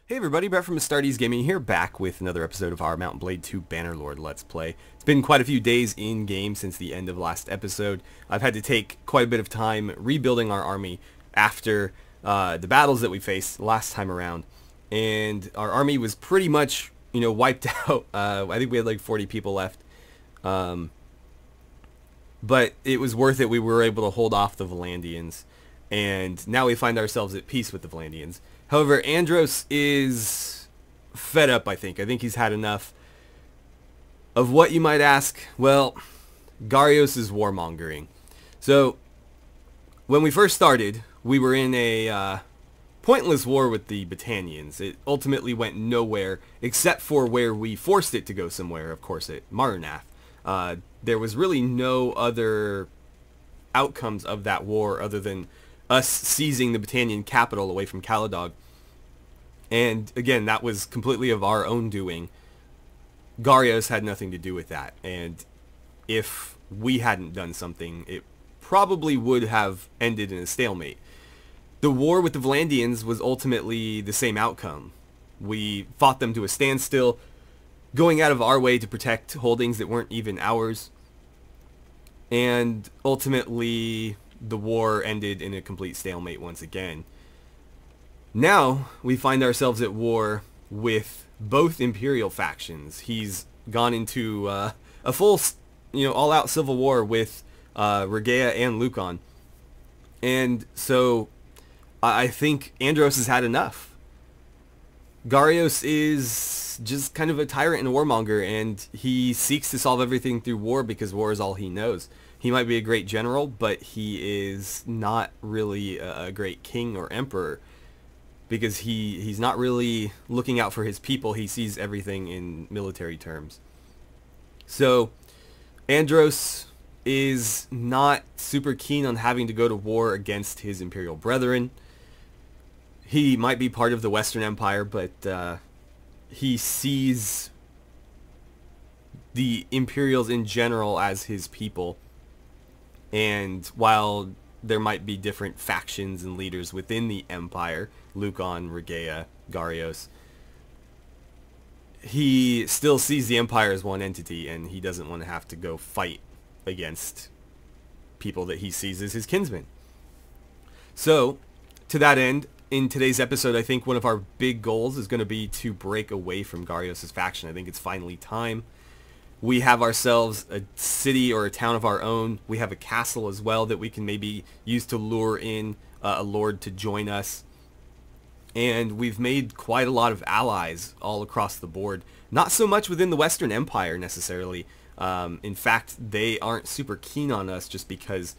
Hey everybody, Brett from AstartesGaming here, back with another episode of our Mount and Blade 2 Bannerlord Let's Play. It's been quite a few days in game since the end of last episode. I've had to take quite a bit of time rebuilding our army after the battles that we faced last time around. And our army was pretty much, wiped out. I think we had like 40 people left. But it was worth it. We were able to hold off the Valandians. And now we find ourselves at peace with the Valandians. However, Andros is fed up, I think. I think he's had enough of what you might ask. Well, Garrios is warmongering. So, when we first started, we were in a pointless war with the Battanians. It ultimately went nowhere, except for where we forced it to go somewhere, of course, at Maranath. There was really no other outcomes of that war other than us seizing the Battanian capital away from Calradia. And again, that was completely of our own doing. Garrios had nothing to do with that. And if we hadn't done something, it probably would have ended in a stalemate. The war with the Valandians was ultimately the same outcome. We fought them to a standstill, going out of our way to protect holdings that weren't even ours. And ultimately, the war ended in a complete stalemate once again. Now, we find ourselves at war with both Imperial factions. He's gone into a full, all-out civil war with Regea and Lucan. And so, I think Andros has had enough. Garrios is just kind of a tyrant and a warmonger, and he seeks to solve everything through war because war is all he knows. He might be a great general, but he is not really a great king or emperor because he's not really looking out for his people. He sees everything in military terms. So Andros is not super keen on having to go to war against his Imperial brethren. He might be part of the Western Empire, but he sees the Imperials in general as his people. And while there might be different factions and leaders within the Empire, Lucan, Regea, Garrios, he still sees the Empire as one entity, and he doesn't want to have to go fight against people that he sees as his kinsmen. So, to that end, in today's episode, I think one of our big goals is going to be to break away from Garrios' faction. I think it's finally time. We have ourselves a city or a town of our own. We have a castle as well that we can maybe use to lure in a lord to join us. And we've made quite a lot of allies all across the board. Not so much within the Western Empire necessarily. In fact, they aren't super keen on us just because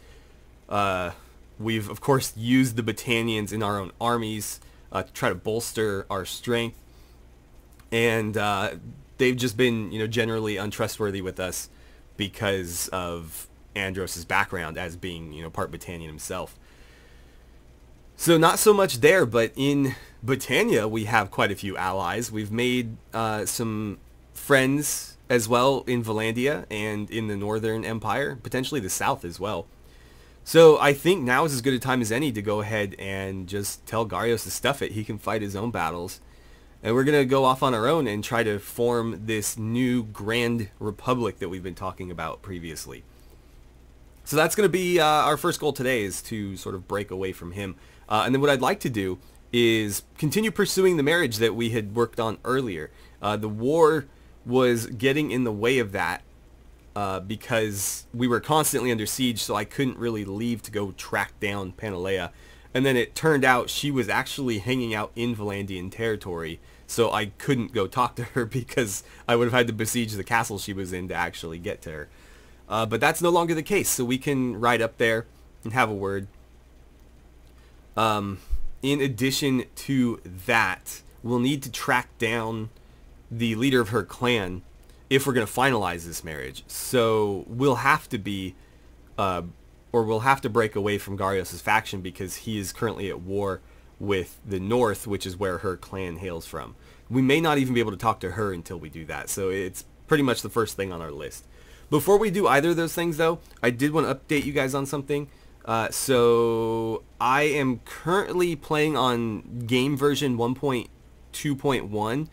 we've, of course, used the Battanians in our own armies to try to bolster our strength. And they've just been, generally untrustworthy with us because of Andros' background as being, part Battanian himself. So not so much there, but in Battania we have quite a few allies. We've made some friends as well in Valandia and in the Northern Empire, potentially the South as well. So I think now is as good a time as any to go ahead and just tell Garrios to stuff it. He can fight his own battles. And we're going to go off on our own and try to form this new Grand Republic that we've been talking about previously. So that's going to be our first goal today, is to sort of break away from him. And then what I'd like to do is continue pursuing the marriage that we had worked on earlier. The war was getting in the way of that because we were constantly under siege, so I couldn't really leave to go track down Panalea. And then it turned out she was actually hanging out in Valandian territory, so I couldn't go talk to her because I would have had to besiege the castle she was in to actually get to her. But that's no longer the case, so we can ride up there and have a word. In addition to that, we'll need to track down the leader of her clan if we're going to finalize this marriage. So we'll have to be, or we'll have to break away from Garrios' faction because he is currently at war with the North, which is where her clan hails from. We may not even be able to talk to her until we do that, so it's pretty much the first thing on our list. Before we do either of those things, though, I did want to update you guys on something. So I am currently playing on game version 1.2 2.1.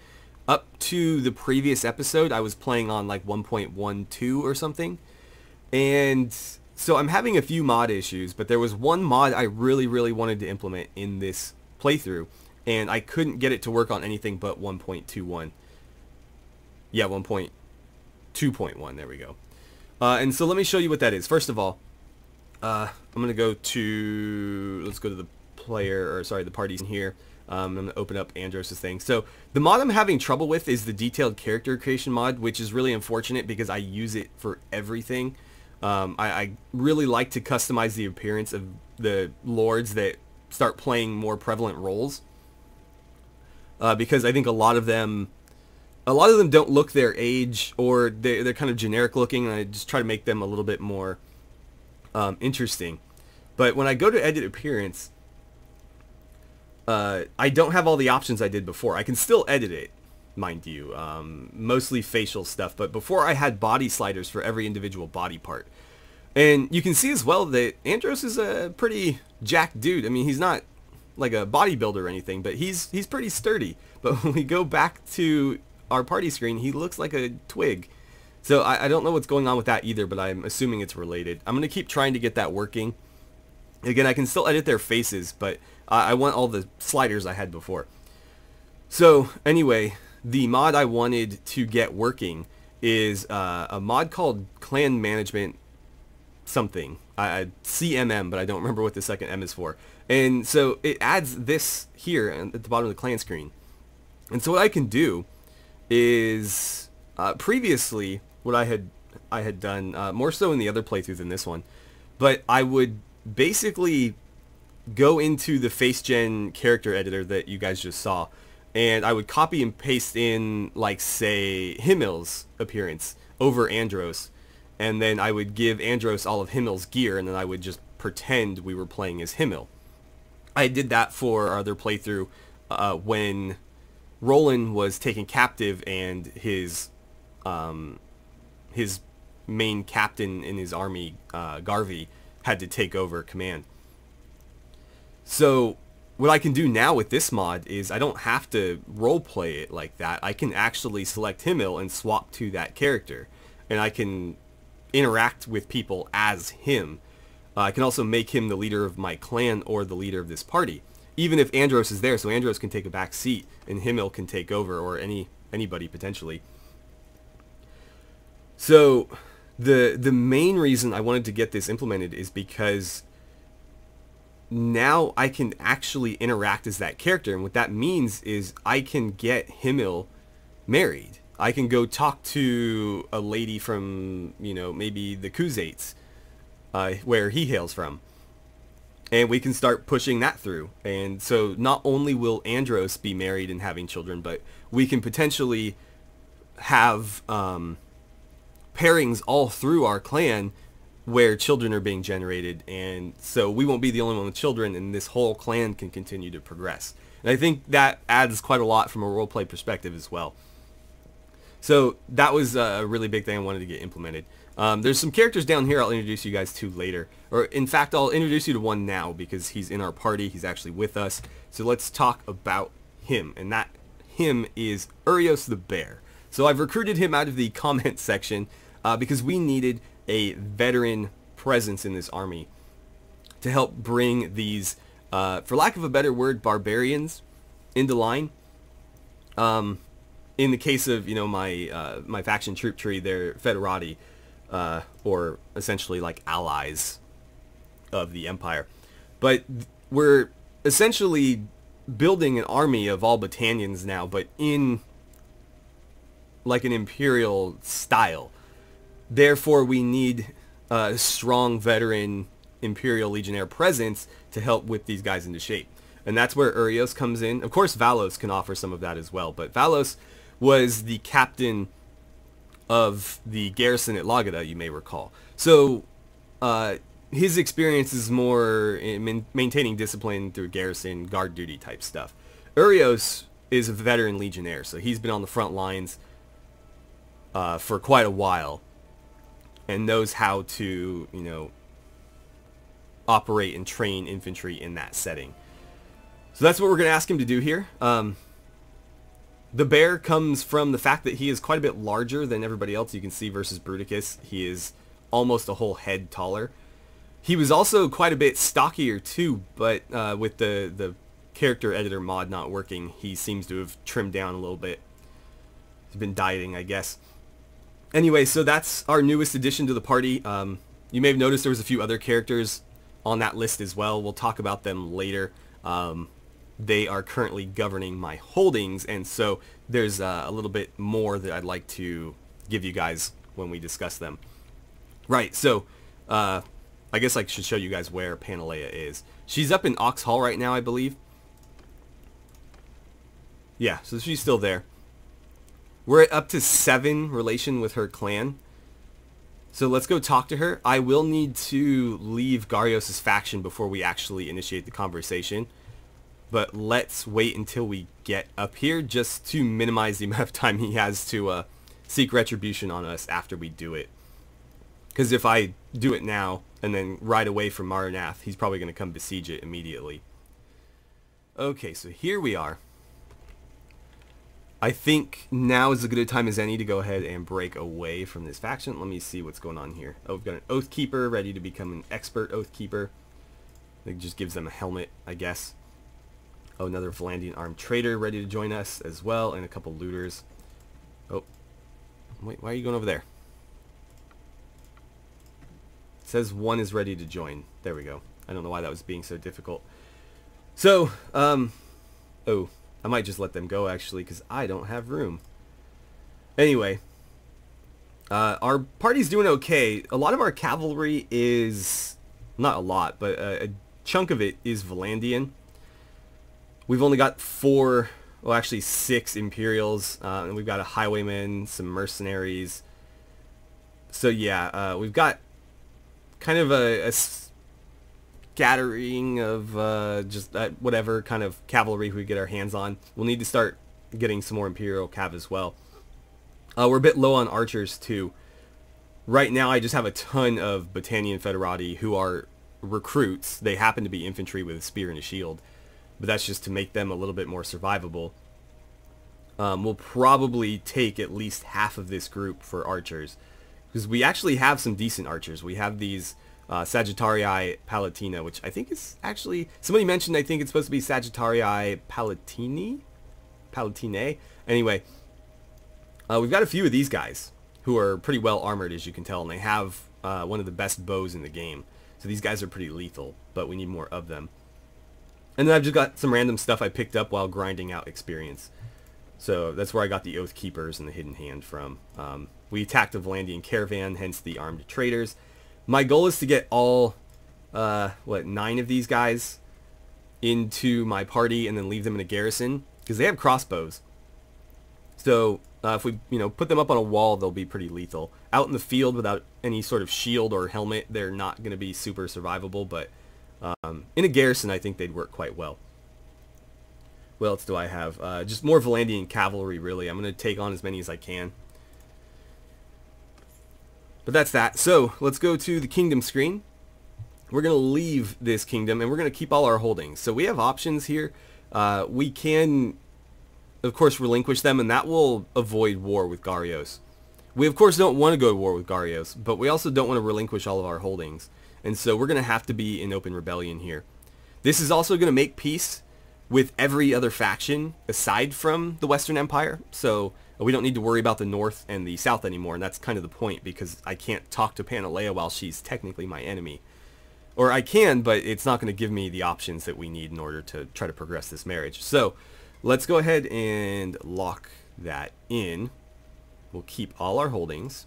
Up to the previous episode, I was playing on like 1.12 or something. And so I'm having a few mod issues, but there was one mod I really, really wanted to implement in this playthrough, and I couldn't get it to work on anything but 1.21. Yeah, 1.2.1, there we go. And so let me show you what that is. First of all, I'm going to go to, let's go to the player, or sorry, the parties in here. I'm going to open up Andros' thing. So the mod I'm having trouble with is the detailed character creation mod, which is really unfortunate because I use it for everything. I really like to customize the appearance of the lords that start playing more prevalent roles, because I think a lot of them don't look their age, or they're kind of generic looking, and I just try to make them a little bit more interesting. But when I go to edit appearance, I don't have all the options I did before. I can still edit it, mind you, mostly facial stuff, but before I had body sliders for every individual body part. And you can see as well that Andros is a pretty jacked dude. I mean, he's not like a bodybuilder or anything, but he's pretty sturdy. But when we go back to our party screen, he looks like a twig. So I don't know what's going on with that either, but I'm assuming it's related. I'm going to keep trying to get that working. Again, I can still edit their faces, but I want all the sliders I had before. So anyway, the mod I wanted to get working is a mod called Clan Management something. CMM, but I don't remember what the second M is for. And so it adds this here at the bottom of the clan screen. And so what I can do is, previously, what I had done, more so in the other playthrough than this one, but I would basically go into the face gen character editor that you guys just saw, and I would copy and paste in, like, say, Himmel's appearance over Andros, and then I would give Andros all of Himmel's gear, and then I would just pretend we were playing as Himmel. I did that for our other playthrough when Roland was taken captive and his main captain in his army, Garvey, had to take over command. So what I can do now with this mod is I don't have to roleplay it like that. I can actually select Himmel and swap to that character, and I can interact with people as him. I can also make him the leader of my clan or the leader of this party, even if Andros is there, so Andros can take a back seat and Himmel can take over, or anybody potentially. So the main reason I wanted to get this implemented is because now I can actually interact as that character, and what that means is I can get Himmel married. I can go talk to a lady from, you know, maybe the Khuzaits, where he hails from, and we can start pushing that through. And so not only will Andros be married and having children, but we can potentially have pairings all through our clan where children are being generated, and so we won't be the only one with children, and this whole clan can continue to progress. And I think that adds quite a lot from a roleplay perspective as well. So that was a really big thing I wanted to get implemented. There's some characters down here I'll introduce you guys to later. Or in fact, I'll introduce you to one now because he's in our party. He's actually with us. So let's talk about him. And that him is Urios the Bear. So I've recruited him out of the comment section because we needed a veteran presence in this army to help bring these, for lack of a better word, barbarians into line. In the case of, you know, my faction troop tree, they're Federati, or essentially like allies of the Empire. But we're essentially building an army of all Battanians now, but in like an Imperial style. Therefore, we need a strong veteran Imperial Legionnaire presence to help whip these guys into shape. And that's where Urios comes in. Of course, Valos can offer some of that as well, but Valos was the captain of the garrison at Lagada, you may recall. So his experience is more in maintaining discipline through garrison, guard duty type stuff. Urios is a veteran legionnaire, so he's been on the front lines for quite a while and knows how to, you know, operate and train infantry in that setting. So that's what we're going to ask him to do here. The bear comes from the fact that he is quite a bit larger than everybody else. You can see versus Bruticus, he is almost a whole head taller. He was also quite a bit stockier too, but with the character editor mod not working, he seems to have trimmed down a little bit. He's been dieting, I guess. Anyway, so that's our newest addition to the party. You may have noticed there was a few other characters on that list as well. We'll talk about them later. They are currently governing my holdings, and so there's a little bit more that I'd like to give you guys when we discuss them. Right, so I guess I should show you guys where Panalea is. She's up in Ox Hall right now, I believe. Yeah, so she's still there. We're at up to 7 relation with her clan. So let's go talk to her. I will need to leave Garios' faction before we actually initiate the conversation. But let's wait until we get up here just to minimize the amount of time he has to seek retribution on us after we do it. Because if I do it now and then ride away from Maranath, he's probably going to come besiege it immediately. Okay, so here we are. I think now is as good a time as any to go ahead and break away from this faction. Let me see what's going on here. Oh, we've got an Oathkeeper ready to become an expert Oathkeeper. It just gives them a helmet, I guess. Oh, another Valandian armed trader ready to join us as well, and a couple looters. Oh, wait, why are you going over there? It says one is ready to join. There we go. I don't know why that was being so difficult. So, oh, I might just let them go actually because I don't have room. Anyway, our party's doing okay. A lot of our cavalry is, not a lot, but a chunk of it is Valandian. We've only got 4, well actually 6 Imperials, and we've got a Highwayman, some Mercenaries. So yeah, we've got kind of a scattering of just whatever kind of cavalry we get our hands on. We'll need to start getting some more Imperial Cav as well. We're a bit low on archers too. Right now I just have a ton of Battanian Federati who are recruits. They happen to be infantry with a spear and a shield, but that's just to make them a little bit more survivable. We'll probably take at least half of this group for archers, because we actually have some decent archers. We have these Sagittarii Palatina, which I think is actually, somebody mentioned I think it's supposed to be Sagittarii Palatini? Palatine? Anyway, we've got a few of these guys who are pretty well armored, as you can tell, and they have one of the best bows in the game. So these guys are pretty lethal, but we need more of them. And then I've just got some random stuff I picked up while grinding out experience. So that's where I got the Oath Keepers and the Hidden Hand from. We attacked a Valandian caravan, hence the armed traders. My goal is to get all, 9 of these guys into my party and then leave them in a garrison, because they have crossbows. So if we, put them up on a wall, they'll be pretty lethal. Out in the field without any sort of shield or helmet, they're not going to be super survivable, but in a garrison, I think they'd work quite well. What else do I have? Just more Valandian cavalry, really. I'm going to take on as many as I can. But that's that. So let's go to the kingdom screen. We're going to leave this kingdom, and we're going to keep all our holdings. So we have options here. We can, of course, relinquish them, and that will avoid war with Garios. We, of course, don't want to go to war with Garios, but we also don't want to relinquish all of our holdings. And so we're going to have to be in open rebellion here. This is also going to make peace with every other faction aside from the Western Empire. So we don't need to worry about the North and the South anymore, and that's kind of the point, because I can't talk to Panalea while she's technically my enemy. Or I can, but it's not going to give me the options that we need in order to try to progress this marriage. So let's go ahead and lock that in. We'll keep all our holdings.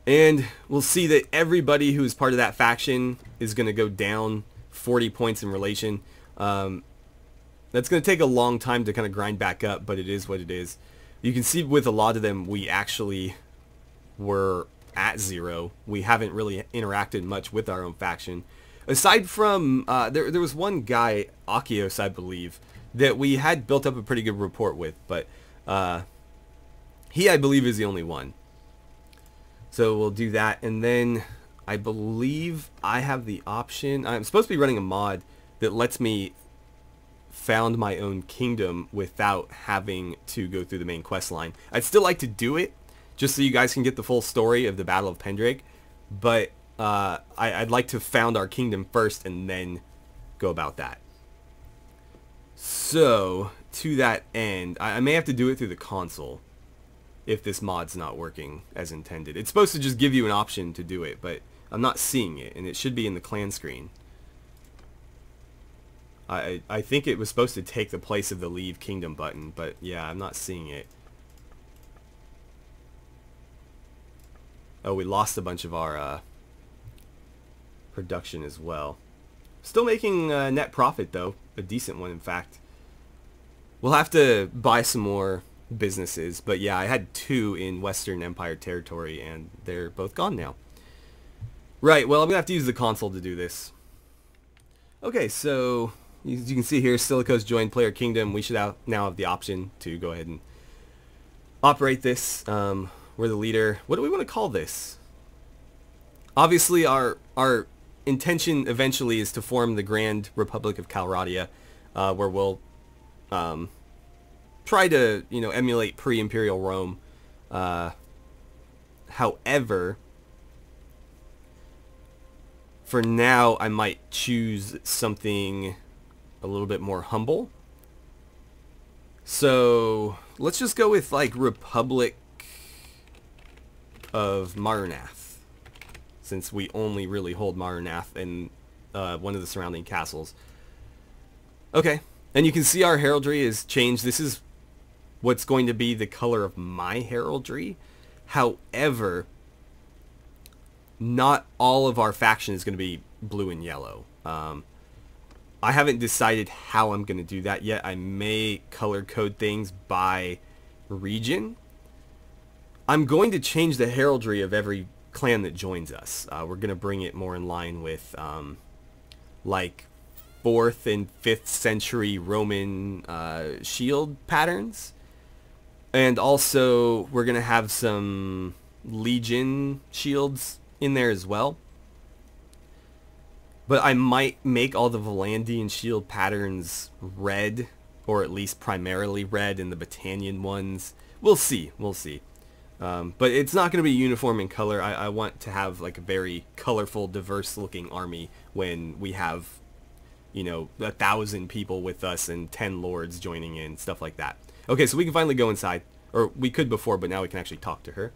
And we'll see that everybody who is part of that faction is going to go down 40 points in relation. That's going to take a long time to kind of grind back up, but it is what it is. You can see with a lot of them, we actually were at 0. We haven't really interacted much with our own faction. Aside from, there was one guy, Akios, I believe, that we had built up a pretty good rapport with, but he, I believe, is the only one. So we'll do that, and then I believe I have the option. I'm supposed to be running a mod that lets me found my own kingdom without having to go through the main quest line. I'd still like to do it, just so you guys can get the full story of the Battle of Pendrake, but I'd like to found our kingdom first and then go about that. So, to that end, I may have to do it through the console if this mod's not working as intended. It's supposed to just give you an option to do it, but I'm not seeing it, and it should be in the clan screen. I think it was supposed to take the place of the Leave Kingdom button, but yeah, I'm not seeing it. Oh, we lost a bunch of our production as well. Still making net profit, though. A decent one, in fact. We'll have to buy some more businesses, but yeah, I had 2 in Western Empire territory, and they're both gone now. Right, well, I'm going to have to use the console to do this. Okay, so as you can see here, Silico's joined Player Kingdom. We should now have the option to go ahead and operate this. We're the leader. What do we want to call this? Obviously, our intention eventually is to form the Grand Republic of Calradia, where we'll try to, emulate pre-Imperial Rome. However, for now, I might choose something a little bit more humble. So let's just go with like Republic of Marnath, since we only really hold Marnath and one of the surrounding castles. Okay, and you can see our heraldry is changed. This is what's going to be the color of my heraldry. However, not all of our faction is going to be blue and yellow. I haven't decided how I'm going to do that yet. I may color code things by region. I'm going to change the heraldry of every clan that joins us. We're going to bring it more in line with like 4th and 5th century Roman shield patterns. And also we're going to have some Legion shields in there as well. But I might make all the Volandian shield patterns red, or at least primarily red, and the Battanian ones. We'll see. We'll see. But it's not going to be uniform in color. I want to have like a very colorful, diverse-looking army when we have, 1,000 people with us and 10 lords joining in, stuff like that. Okay, so we can finally go inside. Or we could before, but now we can actually talk to her.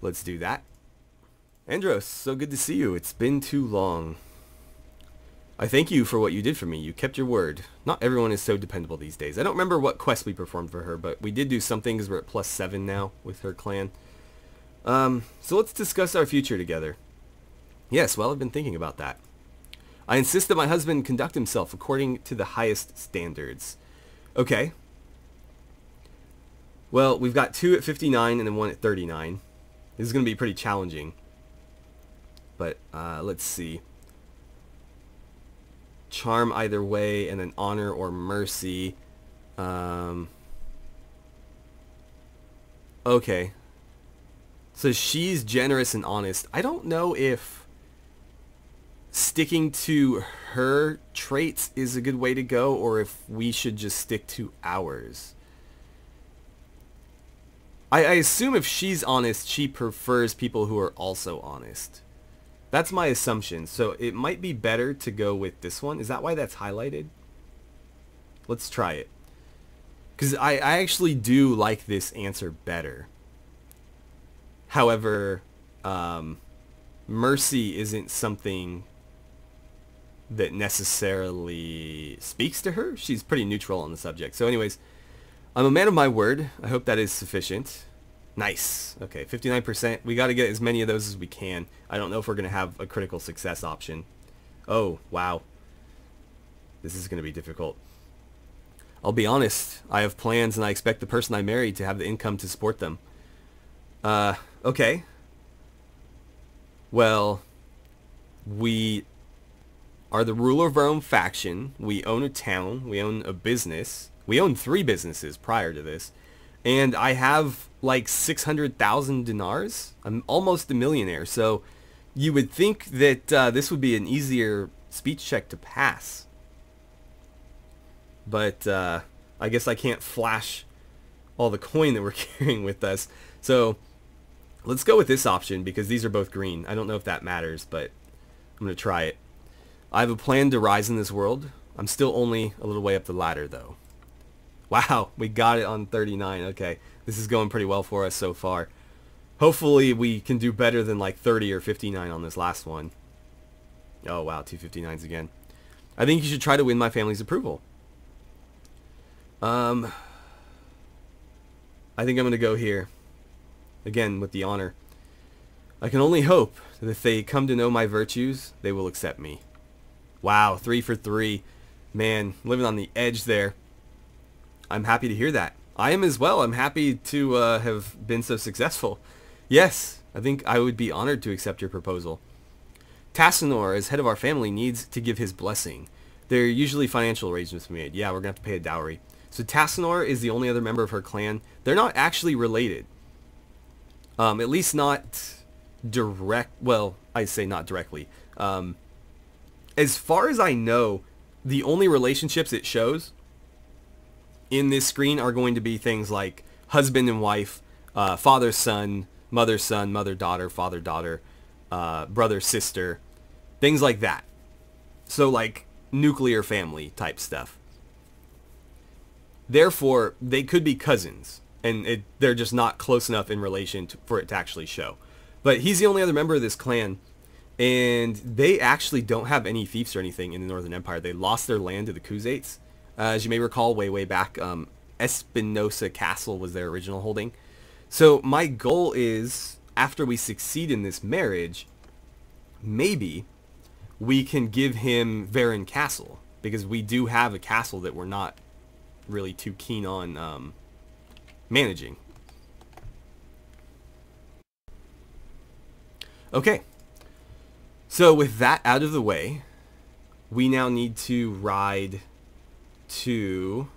Let's do that. Andros, so good to see you. It's been too long. I thank you for what you did for me. You kept your word. Not everyone is so dependable these days. I don't remember what quest we performed for her, but we did do something because we're at +7 now with her clan. So let's discuss our future together. Yes, well, I've been thinking about that. I insist that my husband conduct himself according to the highest standards. Okay. Well, we've got 2 at 59 and then 1 at 39. This is going to be pretty challenging. But let's see. Charm either way, and then honor or mercy. Okay. So she's generous and honest. I don't know if sticking to her traits is a good way to go, or if we should just stick to ours. I assume if she's honest, she prefers people who are also honest. That's my assumption, so it might be better to go with this one. Is that why that's highlighted? Let's try it. Because I actually do like this answer better. However, mercy isn't something that necessarily speaks to her. She's pretty neutral on the subject. So anyways, I'm a man of my word. I hope that is sufficient. Nice. Okay, 59%. We got to get as many of those as we can. I don't know if we're going to have a critical success option. Oh, wow. This is going to be difficult. I'll be honest. I have plans and I expect the person I marry to have the income to support them. Okay. Well, we are the ruler of our own faction. We own a town. We own a business. We own 3 businesses prior to this. And I have like 600,000 dinars. I'm almost a millionaire. So you would think that this would be an easier speech check to pass. but I guess I can't flash all the coin that we're carrying with us. So let's go with this option because these are both green. I don't know if that matters, but I'm going to try it. I have a plan to rise in this world. I'm still only a little way up the ladder, though. Wow, we got it on 39. Okay, this is going pretty well for us so far. Hopefully we can do better than like 30 or 59 on this last one. Oh, wow, 259s again. I think you should try to win my family's approval. I think I'm going to go here. Again, with the honor. I can only hope that if they come to know my virtues, they will accept me. Wow, 3 for 3. Man, living on the edge there. I'm happy to hear that. I am as well. I'm happy to have been so successful. Yes, I think I would be honored to accept your proposal. Tassinor, as head of our family, needs to give his blessing. There are usually financial arrangements made. Yeah, we're going to have to pay a dowry. So Tassinor is the only other member of her clan. They're not actually related. At least not direct. Well, I say not directly. As far as I know, the only relationships it shows in this screen are going to be things like husband and wife, father-son, mother-son, mother-daughter, father-daughter, brother-sister, things like that. So like nuclear family type stuff. Therefore, they could be cousins, and they're just not close enough in relation for it to actually show. But he's the only other member of this clan, and they actually don't have any fiefs or anything in the Northern Empire. They lost their land to the Khuzaits. As you may recall, way back, Espinosa Castle was their original holding. So my goal is, after we succeed in this marriage, maybe we can give him Varin Castle, because we do have a castle that we're not really too keen on managing. Okay, so with that out of the way, we now need to ride to...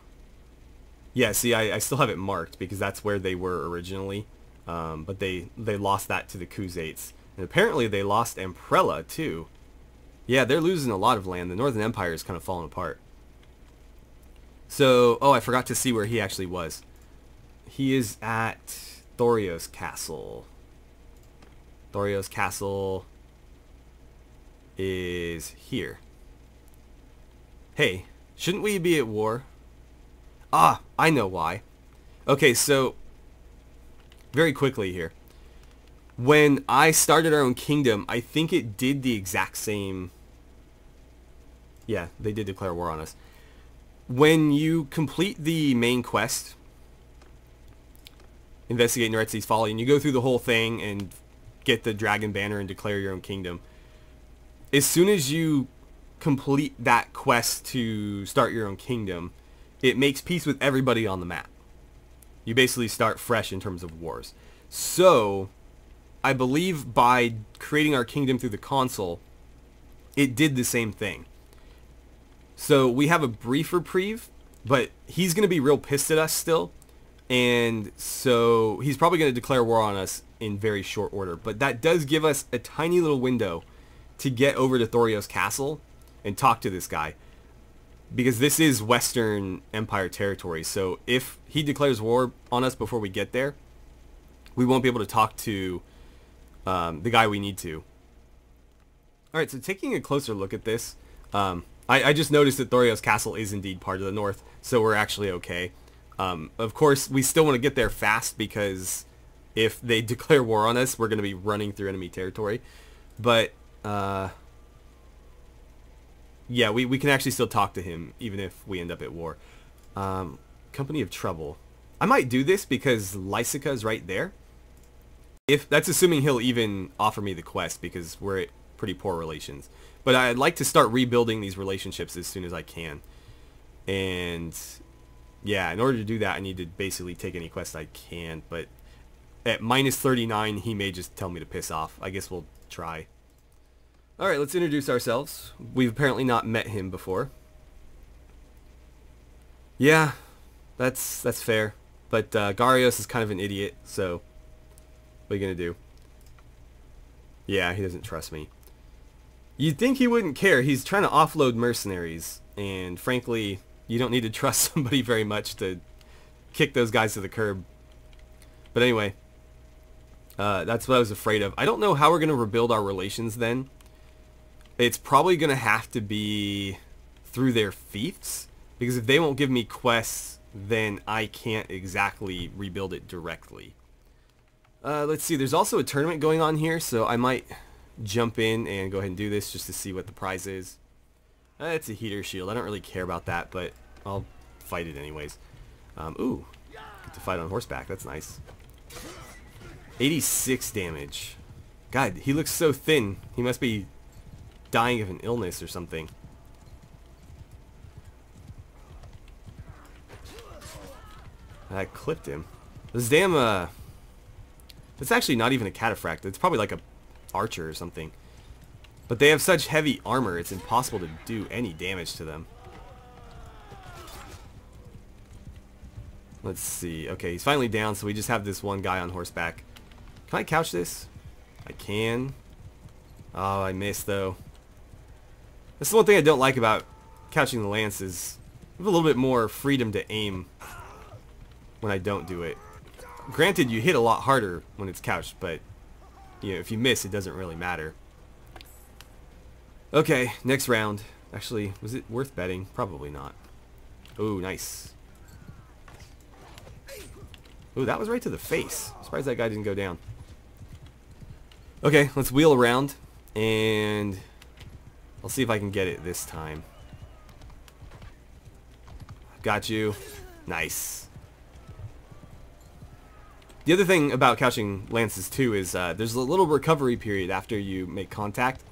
Yeah, see, I still have it marked because that's where they were originally, but they lost that to the Khuzaits. And apparently they lost Amprella too. Yeah, they're losing a lot of land. The Northern Empire is kind of falling apart. So, oh, I forgot to see where he actually was. He is at Thorios Castle. Thorios Castle is here. Hey, shouldn't we be at war? Ah, I know why. Okay, so very quickly here. When I started our own kingdom, I think it did the exact same... Yeah, they did declare war on us. When you complete the main quest, investigate Neretzi's folly, and you go through the whole thing and get the dragon banner and declare your own kingdom, as soon as you complete that quest to start your own kingdom, it makes peace with everybody on the map. You basically start fresh in terms of wars. So, I believe by creating our kingdom through the console, it did the same thing. So, we have a brief reprieve, but he's going to be real pissed at us still. And so, he's probably going to declare war on us in very short order. But that does give us a tiny little window to get over to Thorios Castle and talk to this guy. Because this is Western Empire territory, so if he declares war on us before we get there, we won't be able to talk to the guy we need to. Alright, so taking a closer look at this, I just noticed that Thorios Castle is indeed part of the north, so we're actually okay. Of course, we still want to get there fast, because if they declare war on us, we're going to be running through enemy territory. But... yeah, we can actually still talk to him, even if we end up at war. Company of Trouble. I might do this because Lysica is right there. If that's assuming he'll even offer me the quest, because we're at pretty poor relations. But I'd like to start rebuilding these relationships as soon as I can. And yeah, in order to do that, I need to basically take any quest I can. But at minus 39, he may just tell me to piss off. I guess we'll try. Alright, let's introduce ourselves. We've apparently not met him before. Yeah, that's fair. But Garios is kind of an idiot, so what are you going to do? Yeah, he doesn't trust me. You'd think he wouldn't care. He's trying to offload mercenaries, and frankly, You don't need to trust somebody very much to kick those guys to the curb. But anyway, that's what I was afraid of. I don't know how we're going to rebuild our relations then. It's probably going to have to be through their fiefs, because if they won't give me quests, then I can't exactly rebuild it directly. Let's see, there's also a tournament going on here, so I might jump in and go ahead and do this just to see what the prize is. It's a heater shield. I don't really care about that, but I'll fight it anyways. Ooh, get to fight on horseback. That's nice. 86 damage. God, he looks so thin. He must be dying of an illness or something. I clipped him. This damn, it's actually not even a cataphract. It's probably like a archer or something. But they have such heavy armor, it's impossible to do any damage to them. Let's see. Okay, he's finally down, so we just have this one guy on horseback. Can I couch this? I can. Oh, I missed, though. That's the one thing I don't like about couching the lance is you have a little bit more freedom to aim when I don't do it. Granted, you hit a lot harder when it's couched, but you know, if you miss, it doesn't really matter. Okay, next round. Actually, was it worth betting? Probably not. Ooh, nice. Ooh, that was right to the face. I'm surprised that guy didn't go down. Okay, let's wheel around, and I'll see if I can get it this time. Got you. Nice. The other thing about couching lances, too, is there's a little recovery period after you make contact.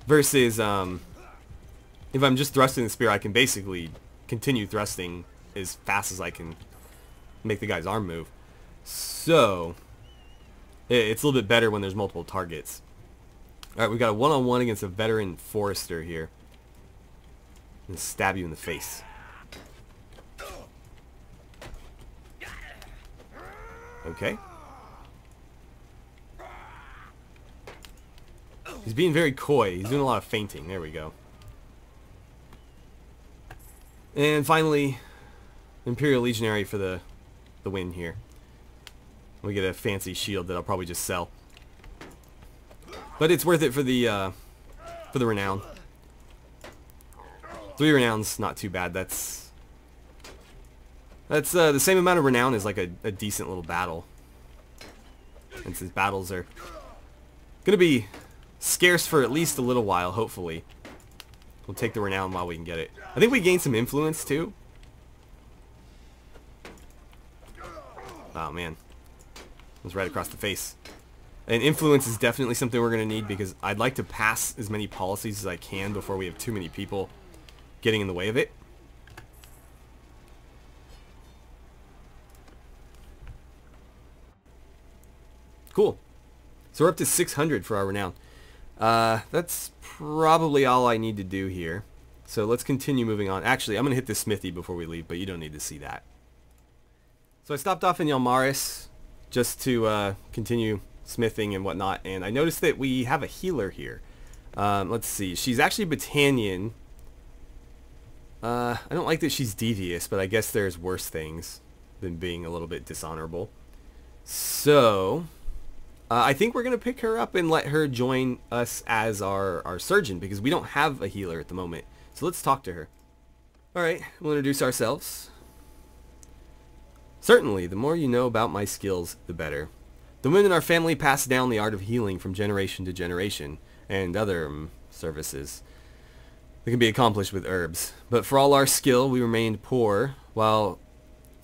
Versus, if I'm just thrusting the spear, I can basically continue thrusting as fast as I can make the guy's arm move. So, it's a little bit better when there's multiple targets. Alright, we got a one-on-one against a veteran forester here. I'm gonna stab you in the face. Okay. He's being very coy. He's doing a lot of feinting. There we go. And finally, Imperial Legionary for the win here. We get a fancy shield that I'll probably just sell. But it's worth it for the renown. 3 renowns, not too bad. That's the same amount of renown as like a decent little battle. And since battles are gonna be scarce for at least a little while, hopefully, we'll take the renown while we can get it. I think we gained some influence too. Oh man, it was right across the face. And influence is definitely something we're gonna need, because I'd like to pass as many policies as I can before we have too many people getting in the way of it. Cool. So we're up to 600 for our renown. That's probably all I need to do here. So let's continue moving on. Actually, I'm going to hit the smithy before we leave, but you don't need to see that. So I stopped off in Yalmaris just to continue smithing and whatnot, and I noticed that we have a healer here. Let's see. She's actually Battanian. I don't like that she's devious, but I guess there's worse things than being a little bit dishonorable. So I think we're going to pick her up and let her join us as our surgeon, because we don't have a healer at the moment. So let's talk to her. Alright, we'll introduce ourselves. Certainly, the more you know about my skills, the better. The women in our family pass down the art of healing from generation to generation, and other services that can be accomplished with herbs. But for all our skill, we remained poor, while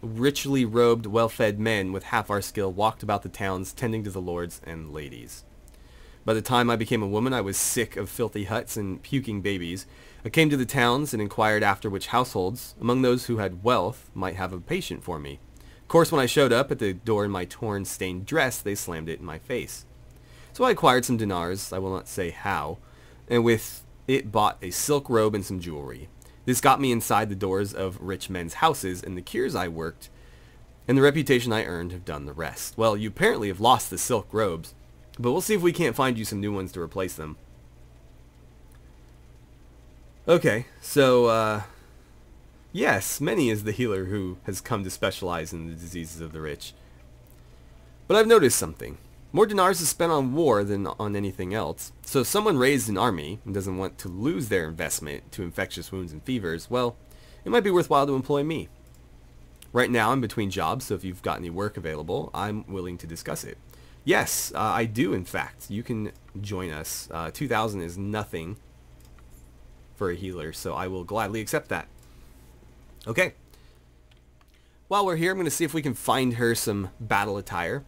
richly robed, well-fed men with half our skill walked about the towns tending to the lords and ladies. By the time I became a woman, I was sick of filthy huts and puking babies. I came to the towns and inquired after which households, among those who had wealth, might have a patient for me. Of course, when I showed up at the door in my torn, stained dress, they slammed it in my face. So I acquired some dinars, I will not say how, and with it bought a silk robe and some jewelry. This got me inside the doors of rich men's houses, and the cures I worked and the reputation I earned have done the rest. Well, you apparently have lost the silk robes, but we'll see if we can't find you some new ones to replace them. Yes, many is the healer who has come to specialize in the diseases of the rich. But I've noticed something. More dinars is spent on war than on anything else. So if someone raised an army and doesn't want to lose their investment to infectious wounds and fevers, well, it might be worthwhile to employ me. Right now I'm between jobs, so if you've got any work available, I'm willing to discuss it. Yes, I do in fact. You can join us. 2,000 is nothing for a healer, so I will gladly accept that. Okay. While we're here, I'm going to see if we can find her some battle attire.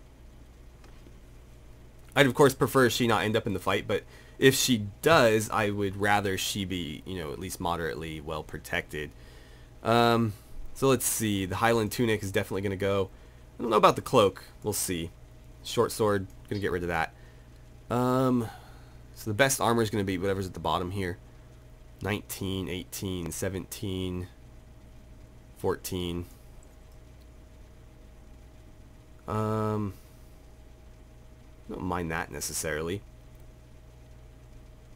I'd of course prefer she not end up in the fight, but if she does, I would rather she be, you know, at least moderately well protected. So let's see. The Highland tunic is definitely going to go. I don't know about the cloak. We'll see. Short sword, going to get rid of that. So the best armor is going to be whatever's at the bottom here. 19, 18, 17, 14. I don't mind that necessarily.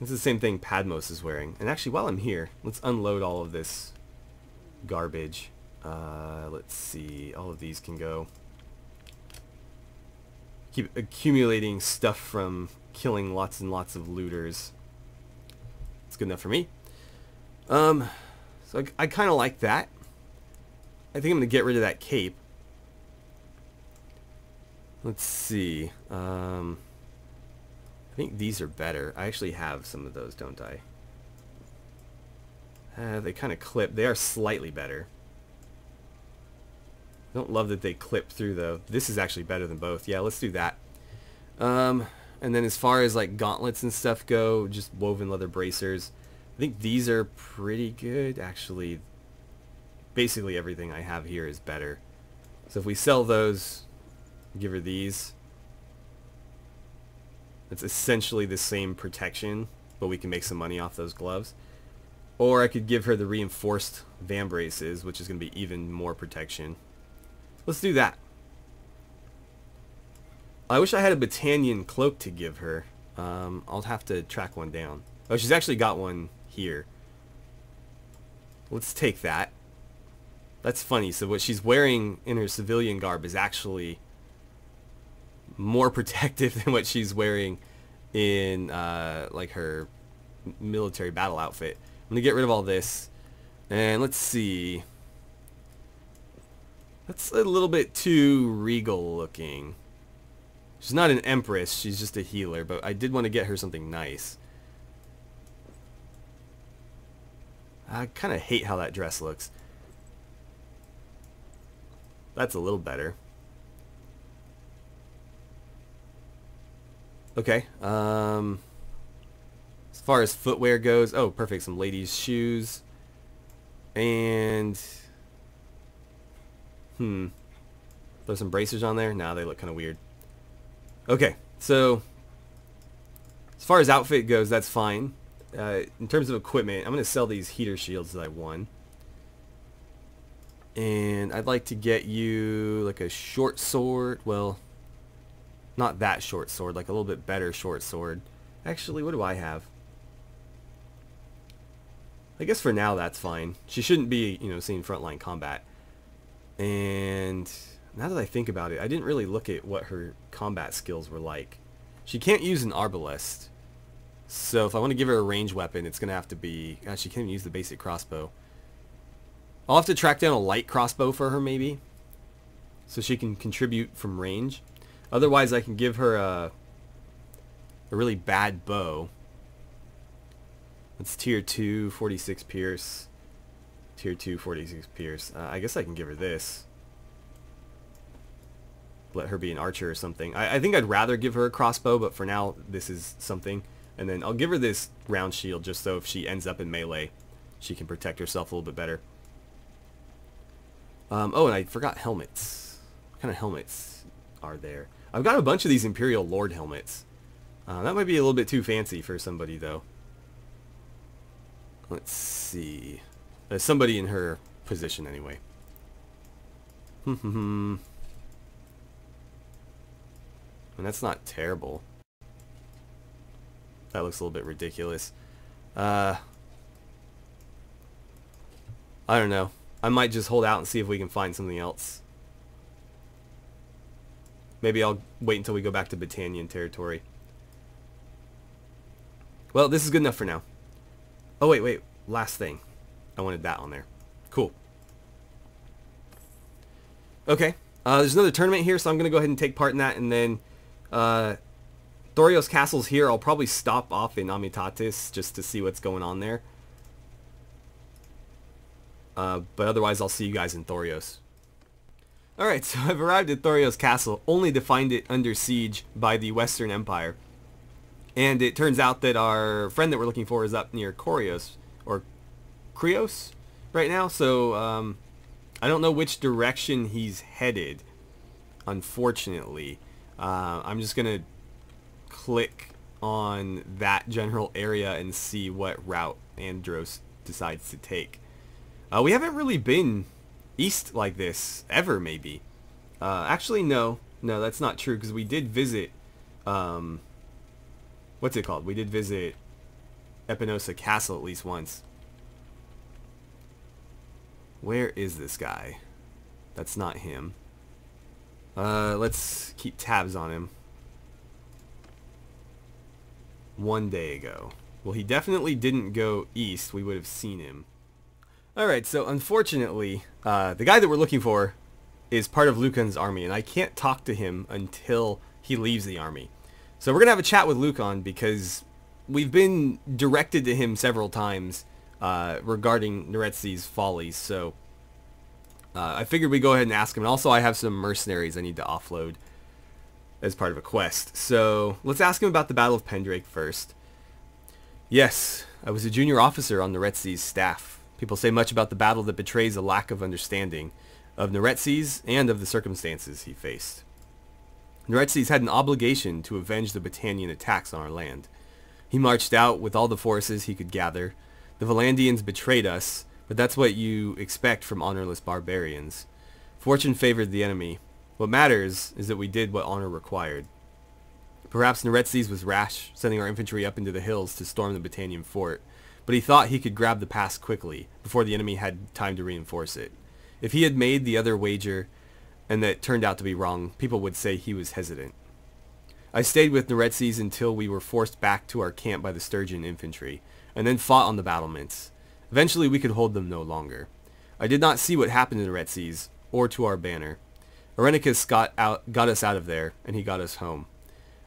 This is the same thing Padmos is wearing. And actually, while I'm here, let's unload all of this garbage. Let's see. All of these can go. Keep accumulating stuff from killing lots and lots of looters. It's good enough for me. So I kind of like that. I think I'm going to get rid of that cape. Let's see. I think these are better. I actually have some of those, don't I? They kind of clip. They are slightly better. I don't love that they clip through, though. This is actually better than both. Yeah, let's do that. And then as far as like gauntlets and stuff go, just woven leather bracers. I think these are pretty good. Actually, basically everything I have here is better. So if we sell those, give her these. It's essentially the same protection, but we can make some money off those gloves. Or I could give her the reinforced van braces, which is going to be even more protection. Let's do that. I wish I had a Battanian cloak to give her. I'll have to track one down. Oh, she's actually got one here. Let's take that. That's funny. So what she's wearing in her civilian garb is actually more protective than what she's wearing in like her military battle outfit. I'm gonna get rid of all this, and let's see. That's a little bit too regal looking. She's not an empress, she's just a healer, but I did want to get her something nice. I kind of hate how that dress looks. That's a little better. Okay, as far as footwear goes, oh perfect, some ladies' shoes. And throw some bracers on there? Nah, they look kind of weird. Okay, so as far as outfit goes, that's fine. In terms of equipment, I'm going to sell these heater shields that I won. And I'd like to get you like a short sword. Well, not that short sword, like a little bit better short sword. Actually, what do I have? I guess for now that's fine. She shouldn't be, you know, seeing frontline combat. And now that I think about it, I didn't really look at what her combat skills were like. She can't use an arbalest. So if I want to give her a range weapon, it's going to have to be... God, she can't even use the basic crossbow. I'll have to track down a light crossbow for her, maybe. So she can contribute from range. Otherwise, I can give her a really bad bow. It's tier 2, 46 pierce. Tier 2, 46 pierce. I guess I can give her this. Let her be an archer or something. I think I'd rather give her a crossbow, but for now, this is something. And then I'll give her this round shield, just so if she ends up in melee, she can protect herself a little bit better. Oh, and I forgot helmets. What kind of helmets are there? I've got a bunch of these Imperial Lord helmets. That might be a little bit too fancy for somebody, though. Let's see. Somebody in her position, anyway. And that's not terrible. That looks a little bit ridiculous. I don't know. I might just hold out and see if we can find something else. Maybe I'll wait until we go back to Battanian territory. Well, this is good enough for now. Oh, wait. Last thing. I wanted that on there. Cool. Okay. There's another tournament here, so I'm going to go ahead and take part in that. And then Thorios Castle's here. I'll probably stop off in Amitatis just to see what's going on there. But otherwise, I'll see you guys in Thorios. Alright, so I've arrived at Thorios Castle, only to find it under siege by the Western Empire. And it turns out that our friend that we're looking for is up near Krios right now, so I don't know which direction he's headed, unfortunately. I'm just going to click on that general area and see what route Andros decides to take. We haven't really been east like this ever, maybe. Actually, no, that's not true, because we did visit, what's it called? We did visit Epinosa Castle at least once. Where is this guy? That's not him. Let's keep tabs on him. 1 day ago. Well, he definitely didn't go east. We would have seen him. Alright, so unfortunately, the guy that we're looking for is part of Lucan's army, and I can't talk to him until he leaves the army. So we're going to have a chat with Lucan, because we've been directed to him several times regarding Neretzi's follies, so I figured we'd go ahead and ask him. And also I have some mercenaries I need to offload as part of a quest. So let's ask him about the Battle of Pendrake first. Yes, I was a junior officer on Neretzi's staff. People say much about the battle that betrays a lack of understanding of Neretzi's and of the circumstances he faced. Neretzi's had an obligation to avenge the Battanian attacks on our land. He marched out with all the forces he could gather. The Volandians betrayed us, but that's what you expect from honorless barbarians. Fortune favored the enemy. What matters is that we did what honor required. Perhaps Neretzi's was rash, sending our infantry up into the hills to storm the Battanian fort, but he thought he could grab the pass quickly, before the enemy had time to reinforce it. If he had made the other wager, and that turned out to be wrong, people would say he was hesitant. I stayed with Neretzi's until we were forced back to our camp by the Sturgeon infantry, and then fought on the battlements. Eventually we could hold them no longer. I did not see what happened to Neretzi's, or to our banner. Irenicus got us out of there, and he got us home.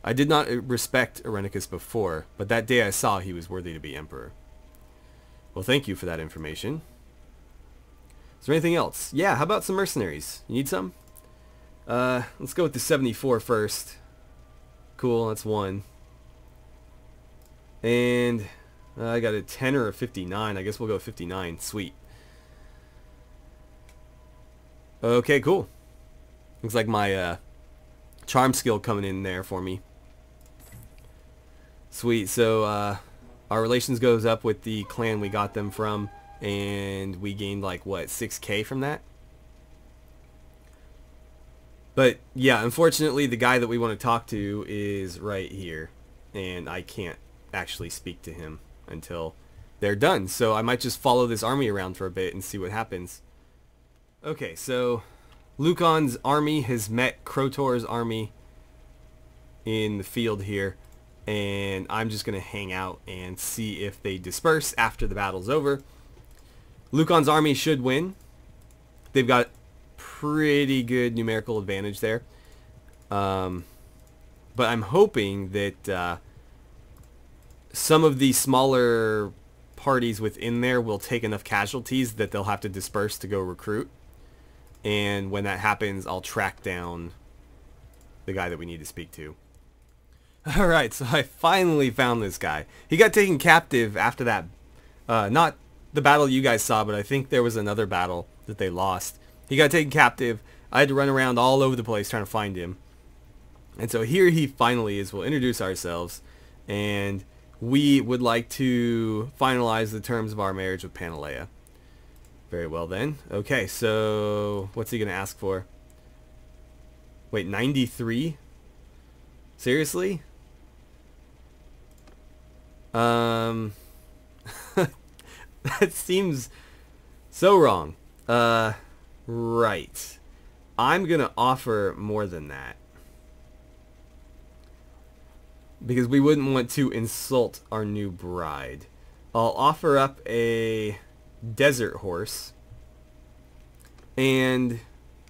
I did not respect Irenicus before, but that day I saw he was worthy to be emperor. Well, thank you for that information. Is there anything else? Yeah, how about some mercenaries? You need some? Let's go with the 74 first. Cool, that's one. And I got a 10 or a 59. I guess we'll go 59. Sweet. Okay, cool. Looks like my charm skill coming in there for me. Sweet, so our relations goes up with the clan we got them from, and we gained like, what, 6k from that? But yeah, unfortunately the guy that we want to talk to is right here, and I can't actually speak to him until they're done. So I might just follow this army around for a bit and see what happens. Okay, so Lucan's army has met Krotor's army in the field here, and I'm just going to hang out and see if they disperse after the battle's over. Lucan's army should win. They've got pretty good numerical advantage there. But I'm hoping that some of the smaller parties within there will take enough casualties that they'll have to disperse to go recruit. And when that happens, I'll track down the guy that we need to speak to. Alright, so I finally found this guy. He got taken captive after that, not the battle you guys saw, but I think there was another battle that they lost. He got taken captive. I had to run around all over the place trying to find him. And so here he finally is. We'll introduce ourselves, and we would like to finalize the terms of our marriage with Panalea. Very well then. Okay, so what's he going to ask for? Wait, 93? Seriously? That seems so wrong. Right. I'm going to offer more than that. Because we wouldn't want to insult our new bride. I'll offer up a desert horse. And...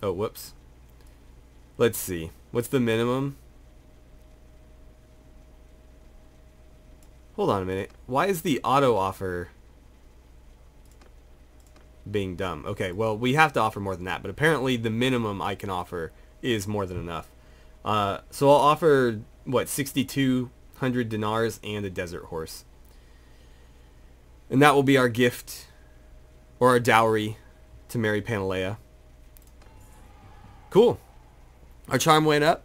oh, whoops. Let's see. What's the minimum? Hold on a minute. Why is the auto offer being dumb? Okay, well, we have to offer more than that, but apparently the minimum I can offer is more than enough. So I'll offer, what, 6,200 dinars and a desert horse. And that will be our gift, or our dowry, to marry Panalea. Cool. Our charm went up.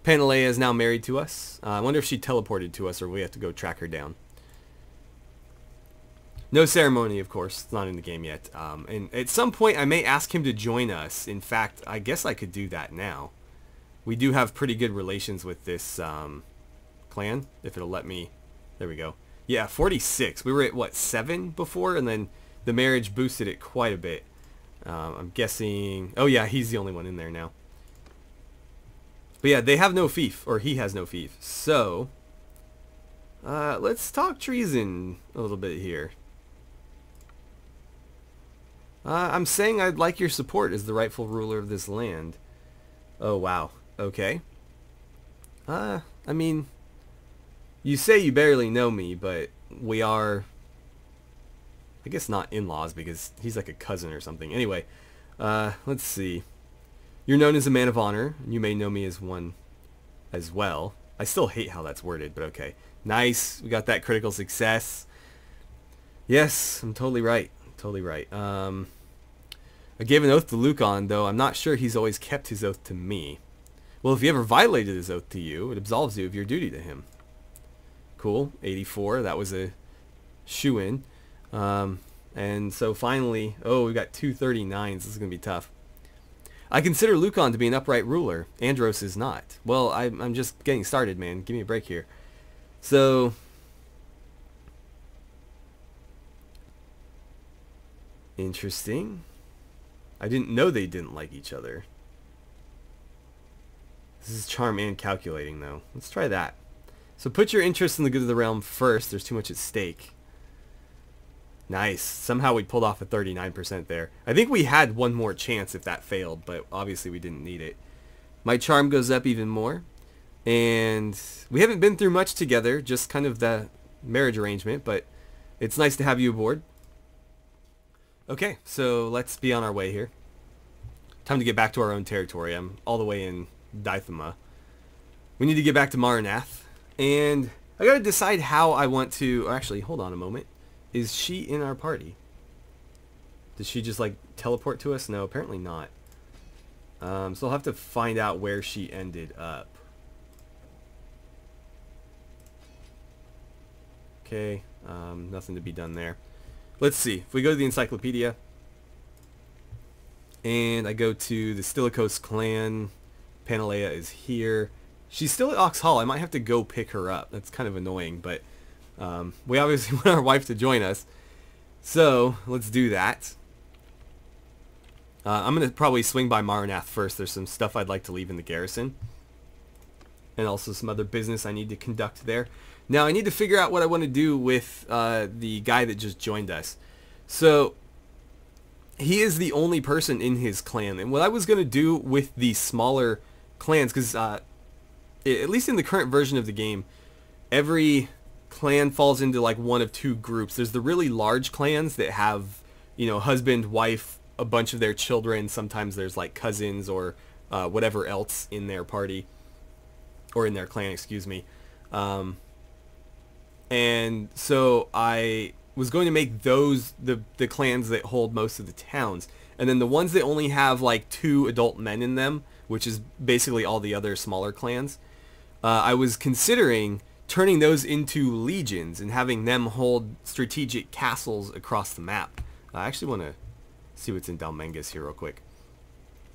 Panalea is now married to us. I wonder if she teleported to us or we have to go track her down. No ceremony, of course. It's not in the game yet. And at some point, I may ask him to join us. In fact, I guess I could do that now. We do have pretty good relations with this clan, if it'll let me. There we go. Yeah, 46. We were at, what, 7 before? And then the marriage boosted it quite a bit. I'm guessing... oh, yeah, he's the only one in there now. But yeah, they have no fief, or he has no fief. So, let's talk treason a little bit here. I'm saying I'd like your support as the rightful ruler of this land. Oh, wow. Okay. I mean, you say you barely know me, but we are, I guess not in-laws because he's like a cousin or something. Anyway, let's see. You're known as a man of honor. You may know me as one as well. I still hate how that's worded, but okay. Nice. We got that critical success. Yes, I'm totally right. Totally right. I gave an oath to Lucan, though I'm not sure he's always kept his oath to me. Well, if he ever violated his oath to you, it absolves you of your duty to him. Cool. 84. That was a shoo-in. And so finally... oh, we've got 239s. This is going to be tough. I consider Lucan to be an upright ruler. Andros is not. Well, I'm just getting started, man. Give me a break here. So... interesting. I didn't know they didn't like each other. This is charm and calculating, though. Let's try that. So put your interest in the good of the realm first. There's too much at stake. Nice. Somehow we pulled off a 39% there. I think we had one more chance if that failed, but obviously we didn't need it. My charm goes up even more. And we haven't been through much together, just kind of the marriage arrangement, but it's nice to have you aboard. Okay, so let's be on our way here. Time to get back to our own territory. I'm all the way in Dythema. We need to get back to Maranath. And I gotta decide how I want to... or actually, hold on a moment. Is she in our party? Did she just, like, teleport to us? No, apparently not. So I'll have to find out where she ended up. Okay, nothing to be done there. Let's see. If we go to the encyclopedia, and I go to the Stilikos clan, Panalea is here. She's still at Ox Hall. I might have to go pick her up. That's kind of annoying, but we obviously want our wife to join us. So, let's do that. I'm going to probably swing by Maranath first. There's some stuff I'd like to leave in the garrison. And also some other business I need to conduct there. Now, I need to figure out what I want to do with the guy that just joined us. So, he is the only person in his clan. And what I was going to do with the smaller clans, because at least in the current version of the game, every clan falls into like one of two groups. There's the really large clans that have, you know, husband, wife, a bunch of their children. Sometimes there's like cousins or whatever else in their party. Or in their clan, excuse me. And so I was going to make those the clans that hold most of the towns. And then the ones that only have like 2 adult men in them, which is basically all the other smaller clans, I was considering turning those into legions and having them hold strategic castles across the map. I actually want to see what's in Dalmengus here real quick.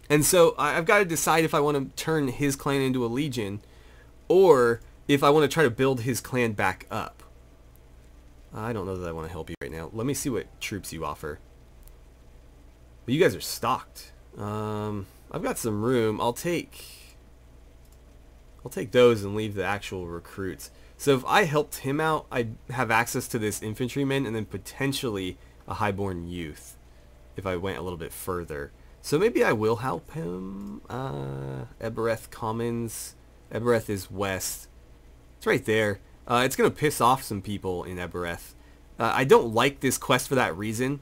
And so I've got to decide if I want to turn his clan into a legion or if I want to try to build his clan back up. I don't know that I want to help you right now. Let me see what troops you offer. But you guys are stocked. I've got some room. I'll take those and leave the actual recruits. So if I helped him out, I'd have access to this infantryman and then potentially a highborn youth if I went a little bit further. So maybe I will help him. Ebereth Commons. Ebereth is west. It's right there. It's going to piss off some people in Ebereth. I don't like this quest for that reason.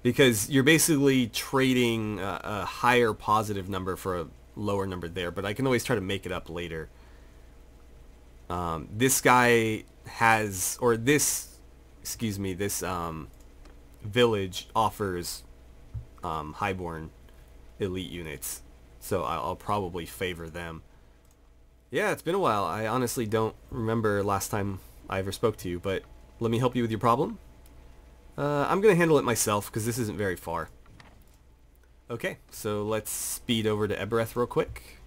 Because you're basically trading a higher positive number for a lower number there. But I can always try to make it up later. This guy has, or this, excuse me, this village offers highborn elite units. So I'll probably favor them. Yeah, it's been a while. I honestly don't remember last time I ever spoke to you, but let me help you with your problem. I'm going to handle it myself because this isn't very far. Okay, so let's speed over to Ebereth real quick.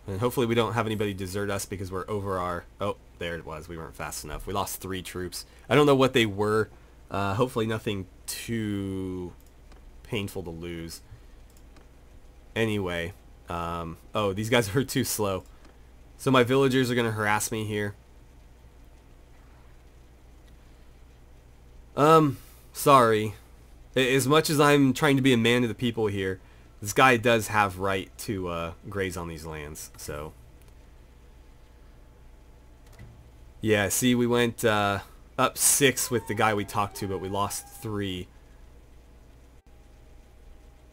And hopefully we don't have anybody desert us because we're over our... Oh, there it was. We weren't fast enough. We lost 3 troops. I don't know what they were. Hopefully nothing too painful to lose. Anyway. Oh, these guys are too slow. So my villagers are going to harass me here. Sorry. As much as I'm trying to be a man to the people here, this guy does have right to graze on these lands, so... Yeah, see, we went up 6 with the guy we talked to, but we lost 3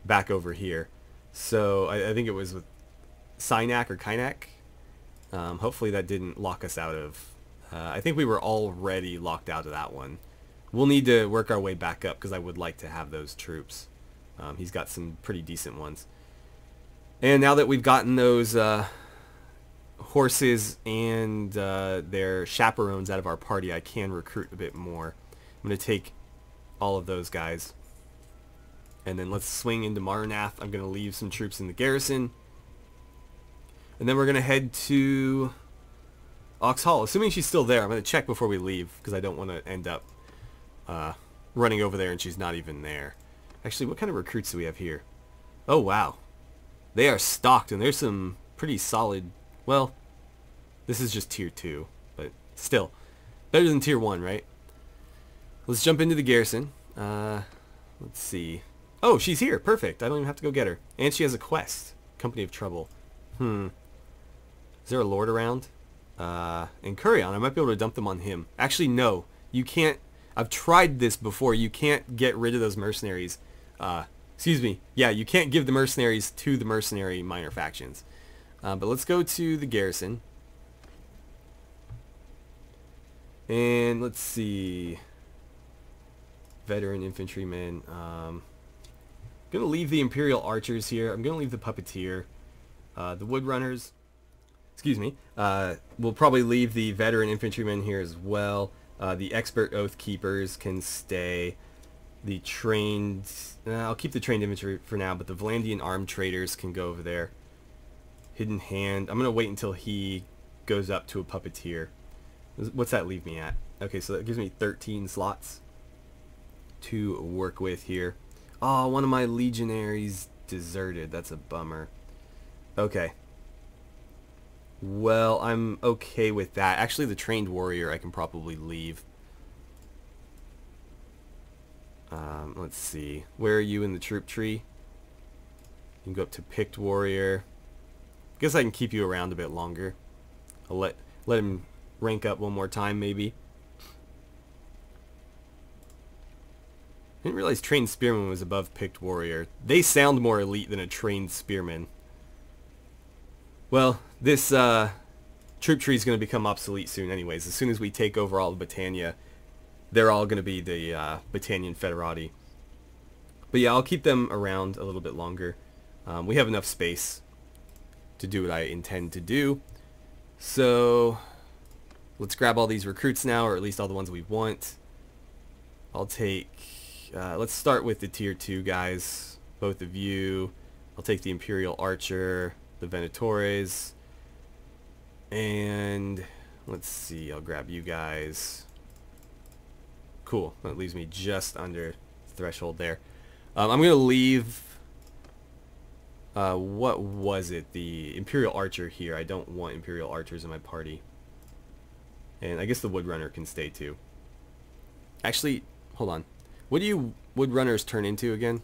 back over here. So, I think it was with Synak or Kynak. Hopefully that didn't lock us out of... I think we were already locked out of that one. We'll need to work our way back up, because I would like to have those troops. He's got some pretty decent ones. And now that we've gotten those horses and their chaperones out of our party, I can recruit a bit more. I'm going to take all of those guys. And then let's swing into Marnath. I'm going to leave some troops in the garrison. And then we're going to head to Oxhall. Assuming she's still there, I'm going to check before we leave, because I don't want to end up running over there and she's not even there. Actually, what kind of recruits do we have here? Oh, wow. They are stocked, and there's some pretty solid... Well, this is just tier 2, but still. Better than tier 1, right? Let's jump into the garrison. Let's see. Oh, she's here. Perfect. I don't even have to go get her. And she has a quest. Company of Trouble. Is there a lord around? And Curion. I might be able to dump them on him. Actually, no. You can't... I've tried this before. You can't get rid of those mercenaries. Excuse me. Yeah, you can't give the mercenaries to the mercenary minor factions. But let's go to the garrison. And let's see. Veteran infantrymen. I'm going to leave the Imperial Archers here. I'm going to leave the Puppeteer. The Woodrunners. Excuse me. We'll probably leave the veteran infantrymen here as well. The expert oath keepers can stay. The trained... I'll keep the trained infantry for now, but the Valandian armed traders can go over there. Hidden Hand. I'm going to wait until he goes up to a puppeteer. What's that leave me at? Okay, so that gives me 13 slots to work with here. Oh, one of my legionaries deserted. That's a bummer. Okay. Well, I'm okay with that. Actually, the trained warrior I can probably leave. Let's see. Where are you in the troop tree? You can go up to picked warrior. Guess I can keep you around a bit longer. I'll let him rank up one more time, maybe. Didn't realize trained spearman was above picked warrior. They sound more elite than a trained spearman. Well, this troop tree is going to become obsolete soon anyways. As soon as we take over all of Britannia, they're all going to be the Britannian Federati. But yeah, I'll keep them around a little bit longer. We have enough space to do what I intend to do. So let's grab all these recruits now, or at least all the ones we want. I'll take... let's start with the tier 2 guys, both of you. I'll take the Imperial Archer, the Venatores, and let's see, I'll grab you guys. cool. That leaves me just under threshold there. I'm going to leave... what was it? The Imperial Archer here. I don't want Imperial Archers in my party. And I guess the Woodrunner can stay too. Actually, hold on. What do you Woodrunners turn into again?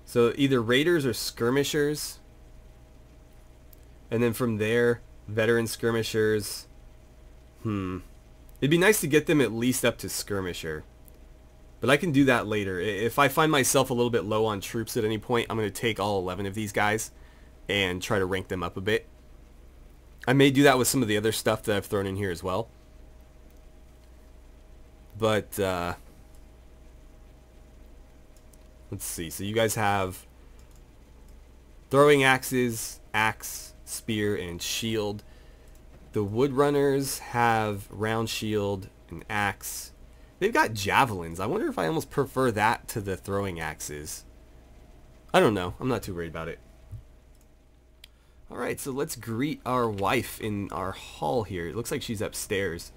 So either Raiders or Skirmishers. And then from there, Veteran Skirmishers. It'd be nice to get them at least up to Skirmisher. But I can do that later. If I find myself a little bit low on troops at any point, I'm going to take all 11 of these guys and try to rank them up a bit. I may do that with some of the other stuff that I've thrown in here as well. But, let's see. So you guys have throwing axes, axe, spear, and shield. The Woodrunners have round shield and axe. They've got javelins. I wonder if I almost prefer that to the throwing axes. I don't know. I'm not too worried about it. Alright, so let's greet our wife in our hall here. It looks like she's upstairs.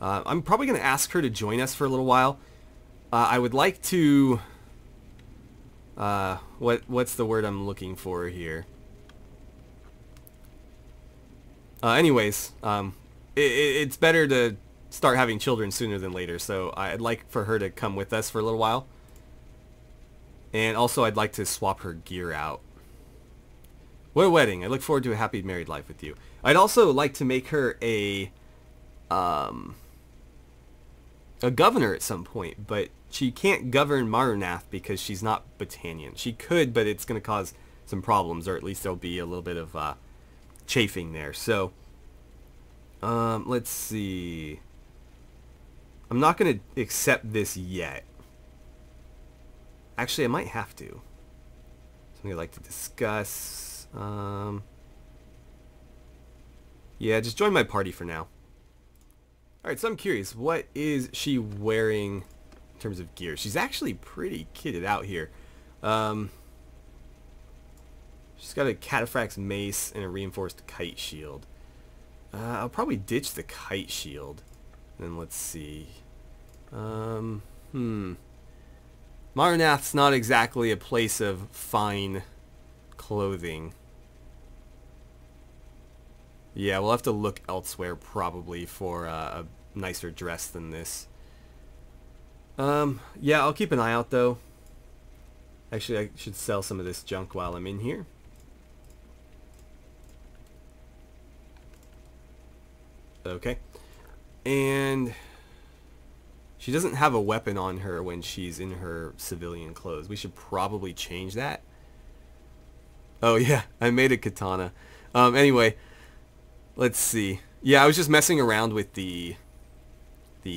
I'm probably going to ask her to join us for a little while. I would like to... what's the word I'm looking for here? Anyways, it's better to start having children sooner than later, so I'd like for her to come with us for a little while. And also I'd like to swap her gear out. What a wedding. I look forward to a happy married life with you. I'd also like to make her a governor at some point, but she can't govern Marnath because she's not Battanian. She could, but it's going to cause some problems, or at least there'll be a little bit of chafing there. So, let's see. I'm not going to accept this yet. Actually, I might have to. Something I'd like to discuss. Yeah, just join my party for now. Alright, so I'm curious. What is she wearing in terms of gear? She's actually pretty kitted out here. She's got a Cataphrax mace and a reinforced kite shield. I'll probably ditch the kite shield. And let's see. Marnath's not exactly a place of fine clothing. Yeah, we'll have to look elsewhere probably for a nicer dress than this. Yeah, I'll keep an eye out though. Actually, I should sell some of this junk while I'm in here. Okay. And she doesn't have a weapon on her when she's in her civilian clothes. We should probably change that. Oh yeah, I made a katana. Anyway, let's see. Yeah, I was just messing around with the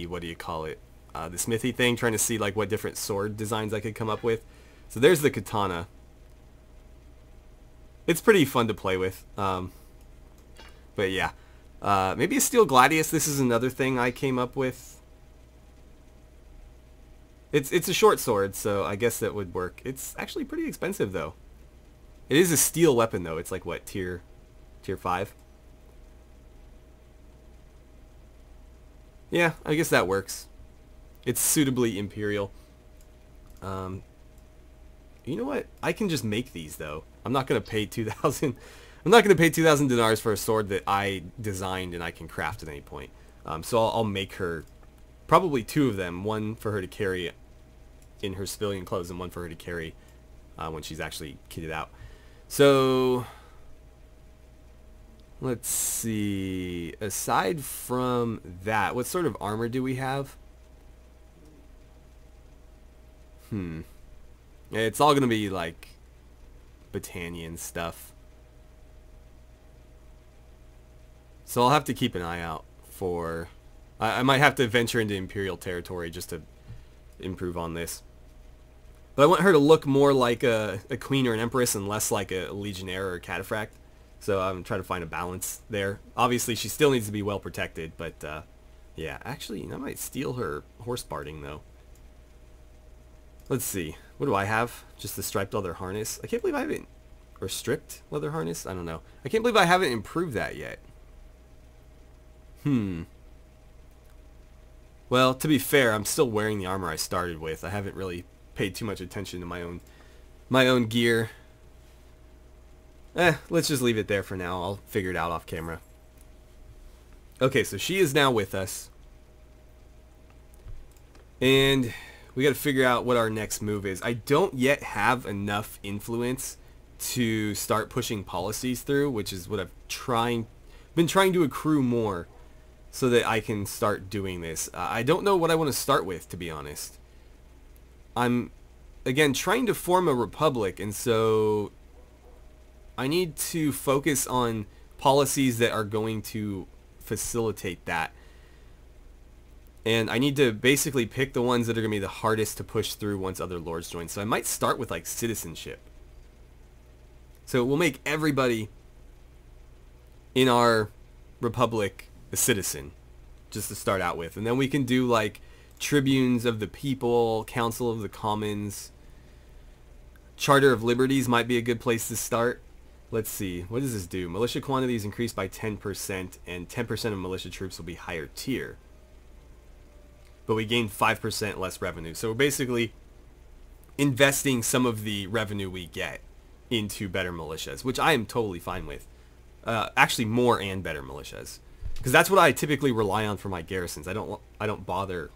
what do you call it? The smithy thing, trying to see like what different sword designs I could come up with. So there's the katana. It's pretty fun to play with. But yeah. Maybe a steel gladius. This is another thing I came up with. It's a short sword, so I guess that would work. It's actually pretty expensive though. It is a steel weapon though. It's like what, tier 5? Yeah, I guess that works. It's suitably imperial. You know what? I can just make these though. I'm not gonna pay 2,000. I'm not gonna pay 2,000 dinars for a sword that I designed and I can craft at any point. So I'll make her probably 2 of them. One for her to carry in her civilian clothes, and one for her to carry when she's actually kitted out. So let's see. Aside from that, what sort of armor do we have? It's all gonna be like Battanian stuff. So I'll have to keep an eye out for... I might have to venture into Imperial territory just to improve on this. But I want her to look more like a queen or an empress and less like a legionnaire or a cataphract. So I'm trying to find a balance there. Obviously, she still needs to be well protected, but yeah. Actually, I might steal her horse barding though. Let's see. What do I have? Just the striped leather harness. I can't believe I haven't... Or stripped leather harness? I don't know. I can't believe I haven't improved that yet. Well, to be fair, I'm still wearing the armor I started with. I haven't really paid too much attention to my own gear. Let's just leave it there for now. I'll figure it out off camera. Okay, so she is now with us. And we got to figure out what our next move is. I don't yet have enough influence to start pushing policies through, which is what I've been trying to accrue more so that I can start doing this. I don't know what I want to start with, to be honest. I'm, again, trying to form a republic, and so I need to focus on policies that are going to facilitate that. And I need to basically pick the ones that are going to be the hardest to push through once other lords join. So I might start with like citizenship. So we'll make everybody in our republic a citizen, just to start out with. And then we can do like tribunes of the people, council of the commons, charter of liberties might be a good place to start. Let's see, what does this do? Militia quantities increased by 10%, and 10% of militia troops will be higher tier. But we gain 5% less revenue. So we're basically investing some of the revenue we get into better militias, which I am totally fine with. Actually, more and better militias, because that's what I typically rely on for my garrisons. I don't bother,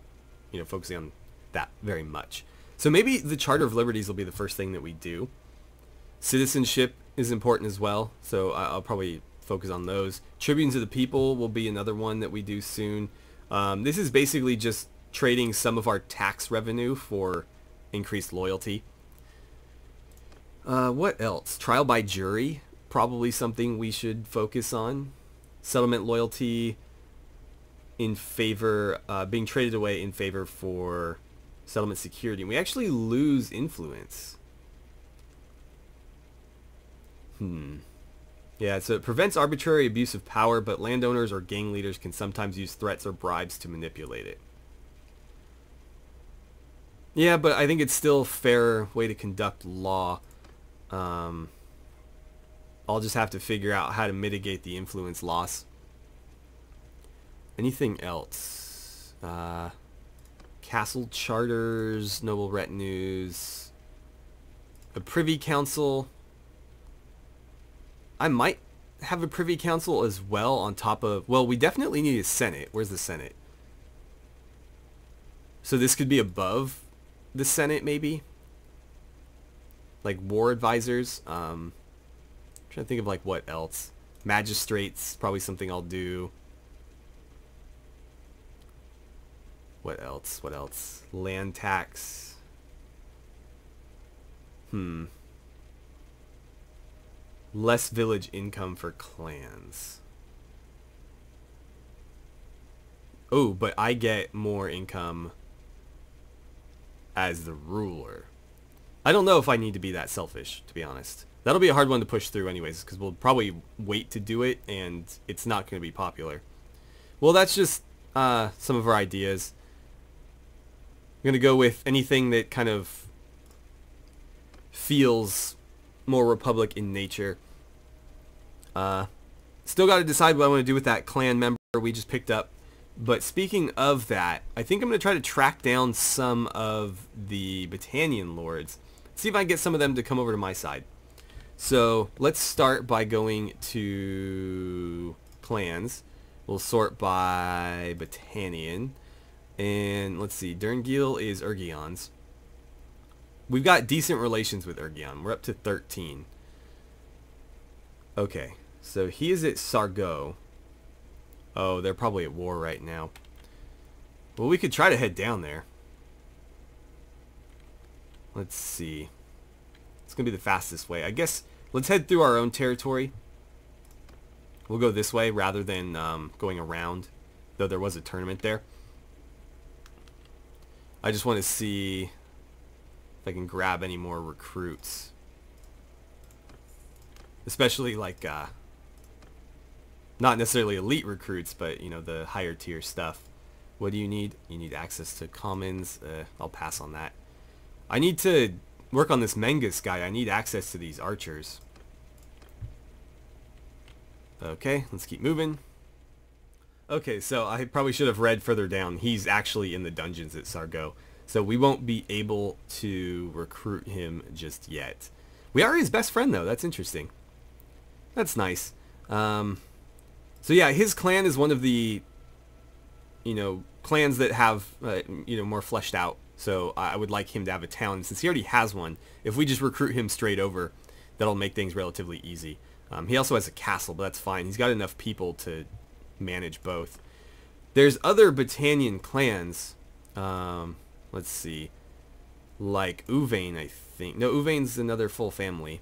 focusing on that very much. So maybe the Charter of Liberties will be the first thing that we do. Citizenship is important as well, so I'll probably focus on those. Tribunes of the People will be another one that we do soon. This is basically just trading some of our tax revenue for increased loyalty. What else? Trial by jury, probably something we should focus on. Settlement loyalty in favor, being traded away in favor for settlement security. And we actually lose influence. Yeah, so it prevents arbitrary abuse of power, but landowners or gang leaders can sometimes use threats or bribes to manipulate it. Yeah, but I think it's still a fair way to conduct law. I'll just have to figure out how to mitigate the influence loss. Anything else? Castle charters, noble retinues, a privy council. I might have a privy council as well on top of... Well, we definitely need a senate. Where's the senate? So this could be above the senate, maybe? Like war advisors. I'm trying to think of like what else. Magistrates, probably something I'll do. What else? What else? Land tax. Less village income for clans. Oh, but I get more income as the ruler. I don't know if I need to be that selfish, to be honest. That'll be a hard one to push through anyways, because we'll probably wait to do it, and it's not going to be popular. Well, that's just some of our ideas. I'm going to go with anything that kind of feels more Republic in nature. Still got to decide what I want to do with that clan member we just picked up. But speaking of that, I think I'm going to try to track down some of the Battanian lords. See if I can get some of them to come over to my side. So let's start by going to clans. We'll sort by Battanian. And let's see, Durngil is Urgion's. We've got decent relations with Urgion. We're up to 13. Okay, so he is at Sargo. Oh, they're probably at war right now. Well, we could try to head down there. Let's see. It's going to be the fastest way. I guess let's head through our own territory. We'll go this way rather than going around, though there was a tournament there. I just want to see if I can grab any more recruits. Especially like, not necessarily elite recruits, but, you know, the higher tier stuff. What do you need? You need access to commons. I'll pass on that. I need to work on this Mengus guy. I need access to these archers. Okay, let's keep moving. Okay, so I probably should have read further down. He's actually in the dungeons at Sargo. So we won't be able to recruit him just yet. We are his best friend, though. That's interesting. That's nice. So yeah, his clan is one of the, clans that have, more fleshed out. So I would like him to have a town. Since he already has one, if we just recruit him straight over, that'll make things relatively easy. He also has a castle, but that's fine. He's got enough people to manage both. There's other Battanian clans. Let's see. Like Uvain, I think. No, Uvain's another full family.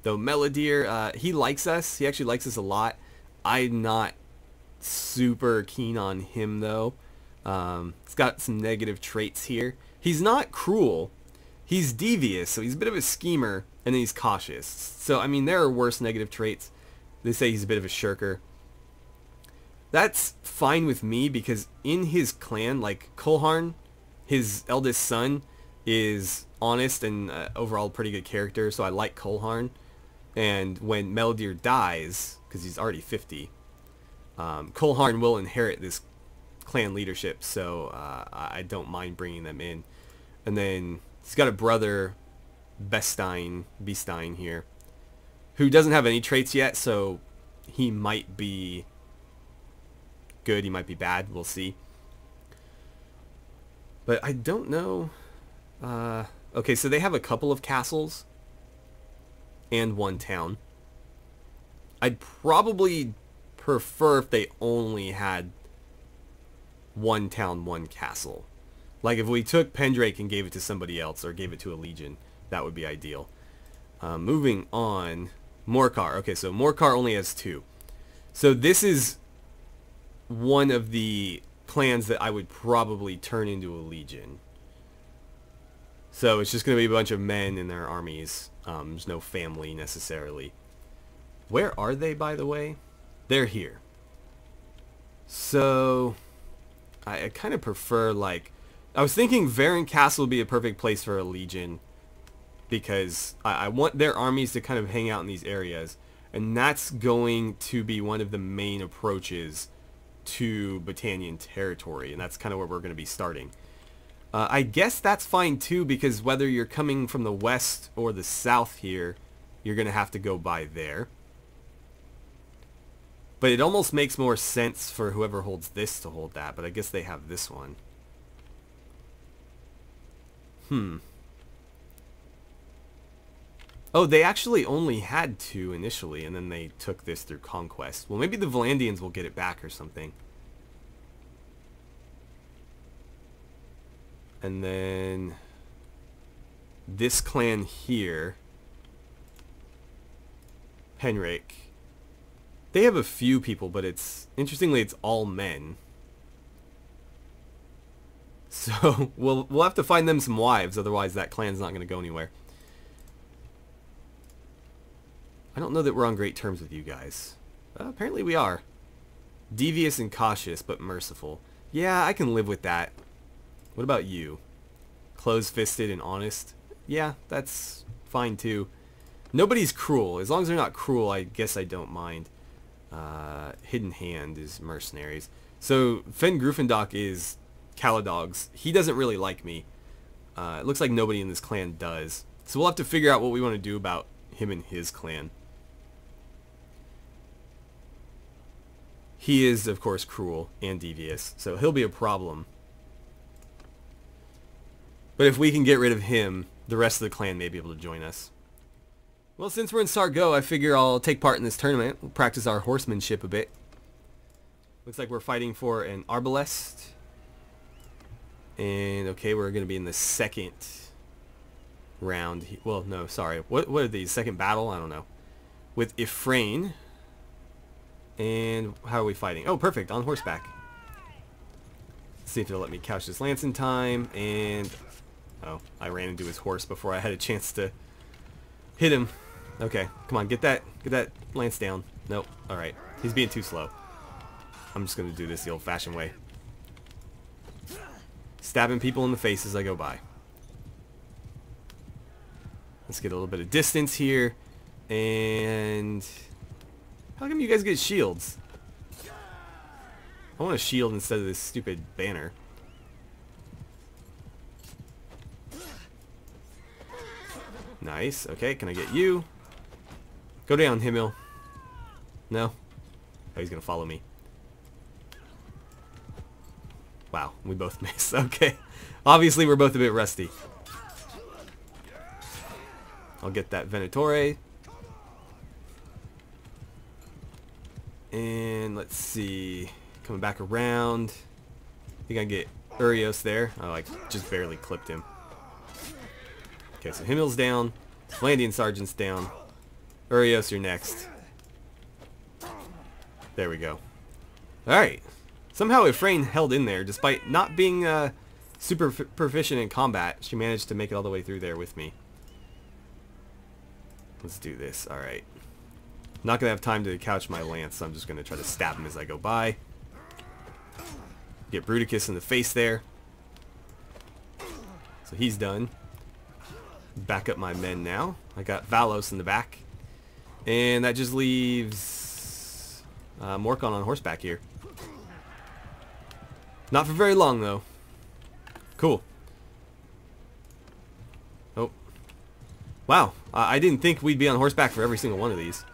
Though Melodier, he likes us. He actually likes us a lot. I'm not super keen on him, though. He's got some negative traits here. He's not cruel. He's devious, so he's a bit of a schemer, and then he's cautious. So, I mean, there are worse negative traits. They say he's a bit of a shirker. That's fine with me, because in his clan, like Kolharn, his eldest son, is honest and overall a pretty good character, so I like Kolharn. And when Melodier dies, because he's already 50, Kolharn will inherit this clan leadership, so I don't mind bringing them in. And then he's got a brother, Bestein here, who doesn't have any traits yet, so he might be good, he might be bad, we'll see. But I don't know. Okay, so they have a couple of castles and one town. I'd probably prefer if they only had one town, one castle. Like if we took Pendrake and gave it to somebody else, or gave it to a legion, that would be ideal. Moving on, Morcar. Okay, so Morcar only has 2. So this is one of the clans that I would probably turn into a legion. So it's just going to be a bunch of men in their armies. There's no family necessarily. Where are they, by the way? They're here. So I kind of prefer, like, I was thinking Varen Castle would be a perfect place for a legion, because I want their armies to kind of hang out in these areas, and that's going to be one of the main approaches to Battanian territory, and that's kind of where we're going to be starting. I guess that's fine too, because whether you're coming from the west or the south here, you're going to have to go by there. But it almost makes more sense for whoever holds this to hold that, but I guess they have this one. Oh, they actually only had 2 initially, and then they took this through conquest. Well, maybe the Volandians will get it back or something. And then this clan here, Pendrake, they have a few people, but interestingly it's all men. So we'll have to find them some wives, otherwise that clan's not going to go anywhere. I don't know that we're on great terms with you guys. Apparently we are. Devious and cautious, but merciful. Yeah, I can live with that. What about you? Close-fisted and honest? Yeah, that's fine too. Nobody's cruel. As long as they're not cruel, I guess I don't mind. Hidden Hand is Mercenaries. So Fen Grufendok is Caladog's. He doesn't really like me. It looks like nobody in this clan does. So we'll have to figure out what we want to do about him and his clan. He is, of course, cruel and devious, so he'll be a problem. But if we can get rid of him, the rest of the clan may be able to join us. Well, since we're in Sargo, I figure I'll take part in this tournament. We'll practice our horsemanship a bit. Looks like we're fighting for an Arbalest. And, okay, we're going to be in the second round. Well, no, sorry. What are these? Second battle? I don't know. With Ifrain. And how are we fighting? Oh, perfect. On horseback. Let's see if it'll let me couch this lance in time. And... oh, I ran into his horse before I had a chance to hit him. Okay, come on, get that lance down. Nope, alright. He's being too slow. I'm just going to do this the old-fashioned way. Stabbing people in the face as I go by. Let's get a little bit of distance here. And... how come you guys get shields? I want a shield instead of this stupid banner. Nice. Okay, can I get you? Go down, Himmel. No? Oh, he's gonna follow me. Wow, we both missed. Okay. Obviously, we're both a bit rusty. I'll get that Venatore. And let's see. Coming back around. I think I can get Urios there. Oh, I just barely clipped him. Okay, so Himmel's down. Valandian Sergeant's down. Urios, you're next. There we go. Alright. Somehow Ephraim held in there. Despite not being super proficient in combat, she managed to make it all the way through there with me. Let's do this. Alright. Not going to have time to couch my lance, so I'm just going to try to stab him as I go by. Get Bruticus in the face there. So he's done. Back up my men now. I got Valos in the back. And that just leaves Morcon on horseback here. Not for very long, though. Cool. Oh. Wow. I didn't think we'd be on horseback for every single one of these.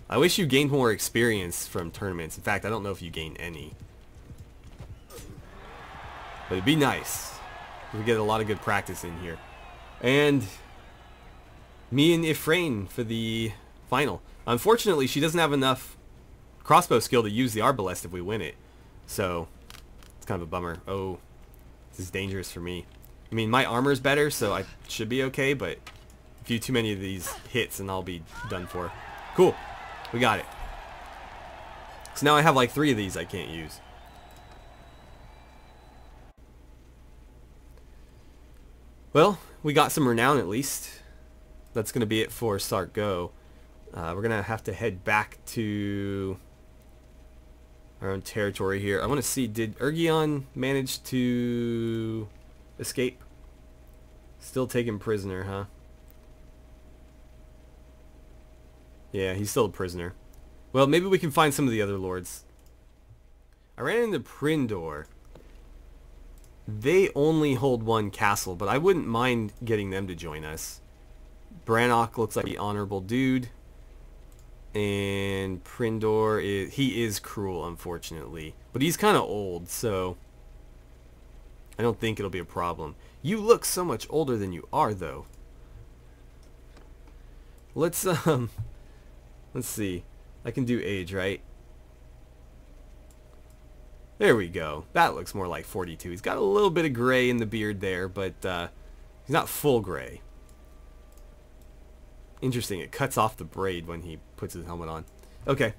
I wish you gained more experience from tournaments. In fact, I don't know if you gain any. But it'd be nice. We get a lot of good practice in here. And me and Ephraim for the final. Unfortunately, she doesn't have enough crossbow skill to use the arbalest if we win it. So, it's kind of a bummer. Oh, this is dangerous for me. I mean, my armor's better, so I should be okay, but a few too many of these hits and I'll be done for. Cool. We got it. So now I have like 3 of these I can't use. Well, we got some renown at least. That's going to be it for Start Go. We're going to have to head back to our own territory here. I want to see, did Ergion manage to escape? Still taken prisoner, huh? Yeah, he's still a prisoner. Well, maybe we can find some of the other lords. I ran into Prindor. They only hold 1 castle, but I wouldn't mind getting them to join us. Brannock looks like the honorable dude. And Prindor, he is cruel, unfortunately. But he's kind of old, so I don't think it'll be a problem. You look so much older than you are, though. Let's see. I can do age, right? There we go. That looks more like 42. He's got a little bit of gray in the beard there, but he's not full gray. Interesting. It cuts off the braid when he puts his helmet on. Okay.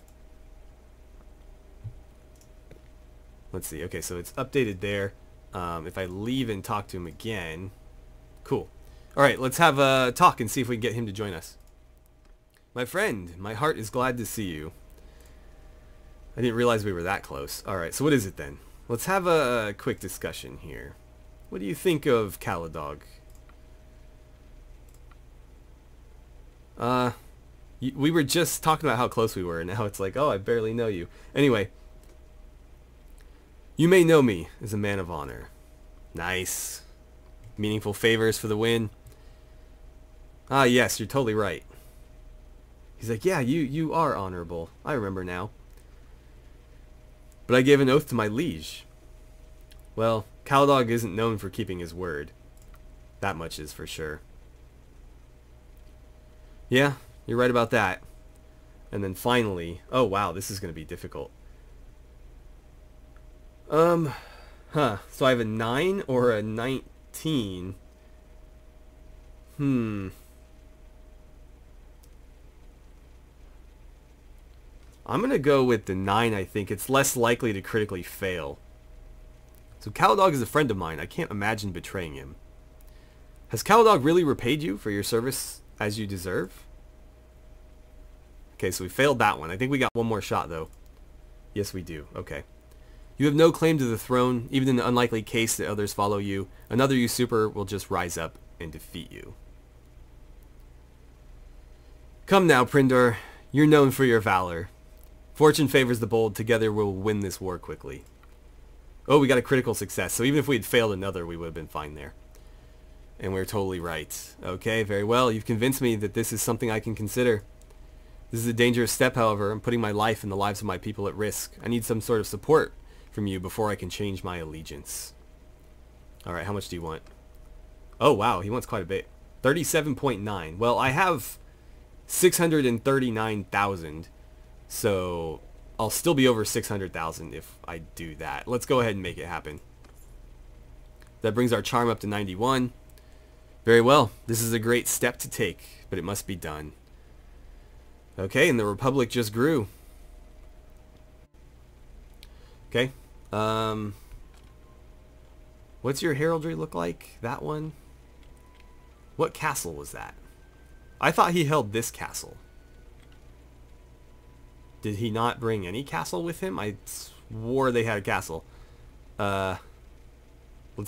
Let's see. Okay, so it's updated there. If I leave and talk to him again. Cool. Alright, let's have a talk and see if we can get him to join us. My friend, my heart is glad to see you. I didn't realize we were that close. Alright, so what is it then? Let's have a quick discussion here. What do you think of Calradia? We were just talking about how close we were, and now it's like, oh, I barely know you. Anyway. You may know me as a man of honor. Nice. Meaningful favors for the win. Ah, yes, you're totally right. He's like, yeah, you are honorable. I remember now. But I gave an oath to my liege. Well, Calradia isn't known for keeping his word. That much is for sure. Yeah, you're right about that. And then finally, oh wow, this is going to be difficult. So I have a 9 or a 19. I'm going to go with the 9, I think. It's less likely to critically fail. So Calradia is a friend of mine. I can't imagine betraying him. Has Calradia really repaid you for your service as you deserve? Okay, so we failed that one. I think we got one more shot, though. Yes, we do. Okay. You have no claim to the throne, even in the unlikely case that others follow you. Another usurper will just rise up and defeat you. Come now, Prindor. You're known for your valor. Fortune favors the bold. Together we'll win this war quickly. Oh, we got a critical success. So even if we had failed another, we would have been fine there. And we're totally right. Okay, very well. You've convinced me that this is something I can consider. This is a dangerous step, however. I'm putting my life and the lives of my people at risk. I need some sort of support from you before I can change my allegiance. Alright, how much do you want? Oh, wow, he wants quite a bit. 37.9. Well, I have 639,000. So I'll still be over 600,000 if I do that. Let's go ahead and make it happen. That brings our charm up to 91. Very well. This is a great step to take, but it must be done. Okay, and the Republic just grew. Okay. What's your heraldry look like? That one? What castle was that? I thought he held this castle. Did he not bring any castle with him? I swore they had a castle. Let's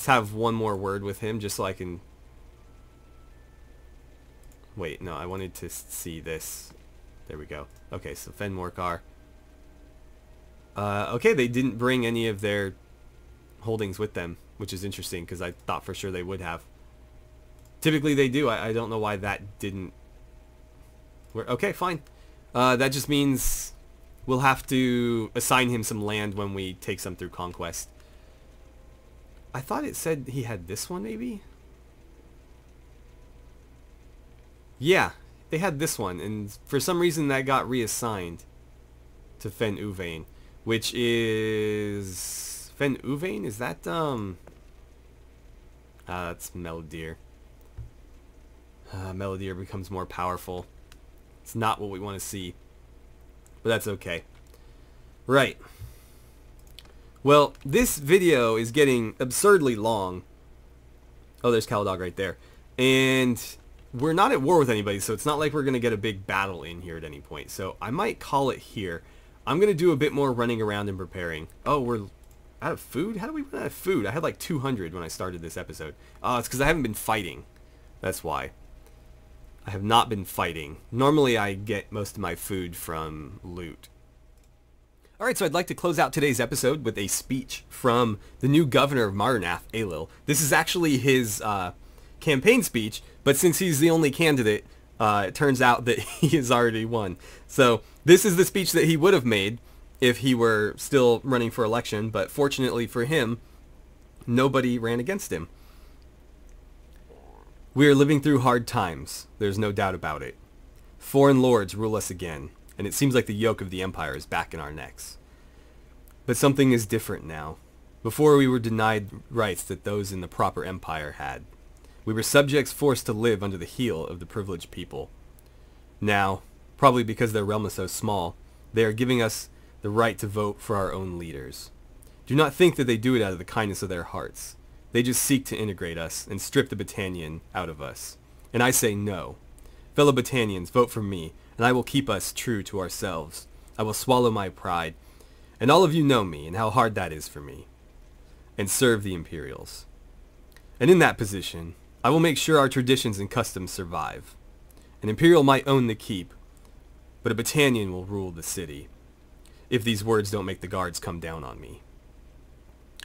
have one more word with him just so I can... Wait, no, I wanted to see this. There we go. Okay, so Fen Morcar. Okay, they didn't bring any of their holdings with them, which is interesting because I thought for sure they would have. Typically they do. I don't know why that didn't... Okay, fine. That just means we'll have to assign him some land when we take some through conquest. I thought it said he had this one, maybe? Yeah, they had this one, and for some reason that got reassigned to Fen Uvain, which is... Fen Uvain? Is that, that's Melodier. Melodier becomes more powerful. It's not what we want to see, but that's okay. Right. Well, this video is getting absurdly long. Oh, there's Caladog right there. And we're not at war with anybody, so it's not like we're going to get a big battle in here at any point. So I might call it here. I'm going to do a bit more running around and preparing. Oh, we're out of food? How do we run out of food? I had like 200 when I started this episode. Oh, it's because I haven't been fighting. That's why. I have not been fighting. Normally I get most of my food from loot. Alright, so I'd like to close out today's episode with a speech from the new governor of Marnath, Aelil. This is actually his campaign speech, but since he's the only candidate, it turns out that he has already won. So this is the speech that he would have made if he were still running for election, but fortunately for him, nobody ran against him. We are living through hard times, there's no doubt about it. Foreign lords rule us again, and it seems like the yoke of the Empire is back in our necks. But something is different now. Before we were denied rights that those in the proper Empire had. We were subjects forced to live under the heel of the privileged people. Now, probably because their realm is so small, they are giving us the right to vote for our own leaders. Do not think that they do it out of the kindness of their hearts. They just seek to integrate us and strip the Battanian out of us. And I say no. Fellow Battanians, vote for me, and I will keep us true to ourselves. I will swallow my pride. And all of you know me and how hard that is for me. And serve the Imperials. And in that position, I will make sure our traditions and customs survive. An Imperial might own the keep, but a Battanian will rule the city. If these words don't make the guards come down on me.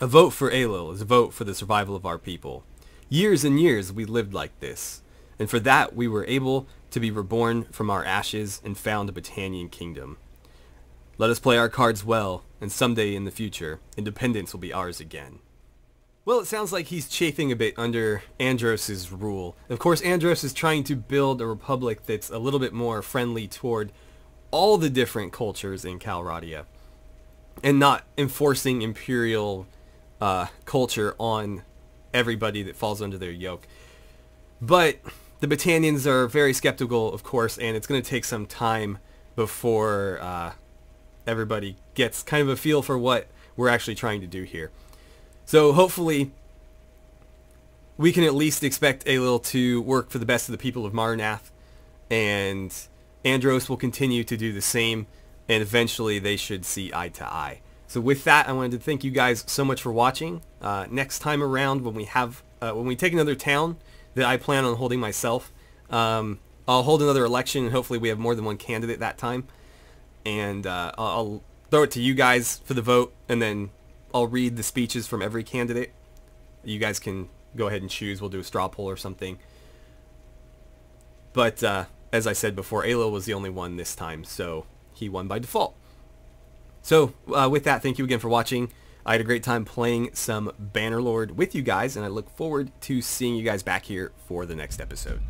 A vote for Aelil is a vote for the survival of our people. Years and years we lived like this, and for that we were able to be reborn from our ashes and found a Battanian kingdom. Let us play our cards well, and someday in the future, independence will be ours again. Well, it sounds like he's chafing a bit under Andros's rule. Of course, Andros is trying to build a republic that's a little bit more friendly toward all the different cultures in Calradia, and not enforcing imperial culture on everybody that falls under their yoke. But the Battanians are very skeptical, of course, and it's going to take some time before everybody gets kind of a feel for what we're actually trying to do here. So hopefully we can at least expect Aelil to work for the best of the people of Marnath, and Andros will continue to do the same, and eventually they should see eye to eye. So with that, I wanted to thank you guys so much for watching. Next time around, when we take another town that I plan on holding myself, I'll hold another election, and hopefully we have more than one candidate that time. and I'll throw it to you guys for the vote, and then I'll read the speeches from every candidate. You guys can go ahead and choose. We'll do a straw poll or something. But as I said before, Ayla was the only one this time, so he won by default. So with that, thank you again for watching. I had a great time playing some Bannerlord with you guys, and I look forward to seeing you guys back here for the next episode.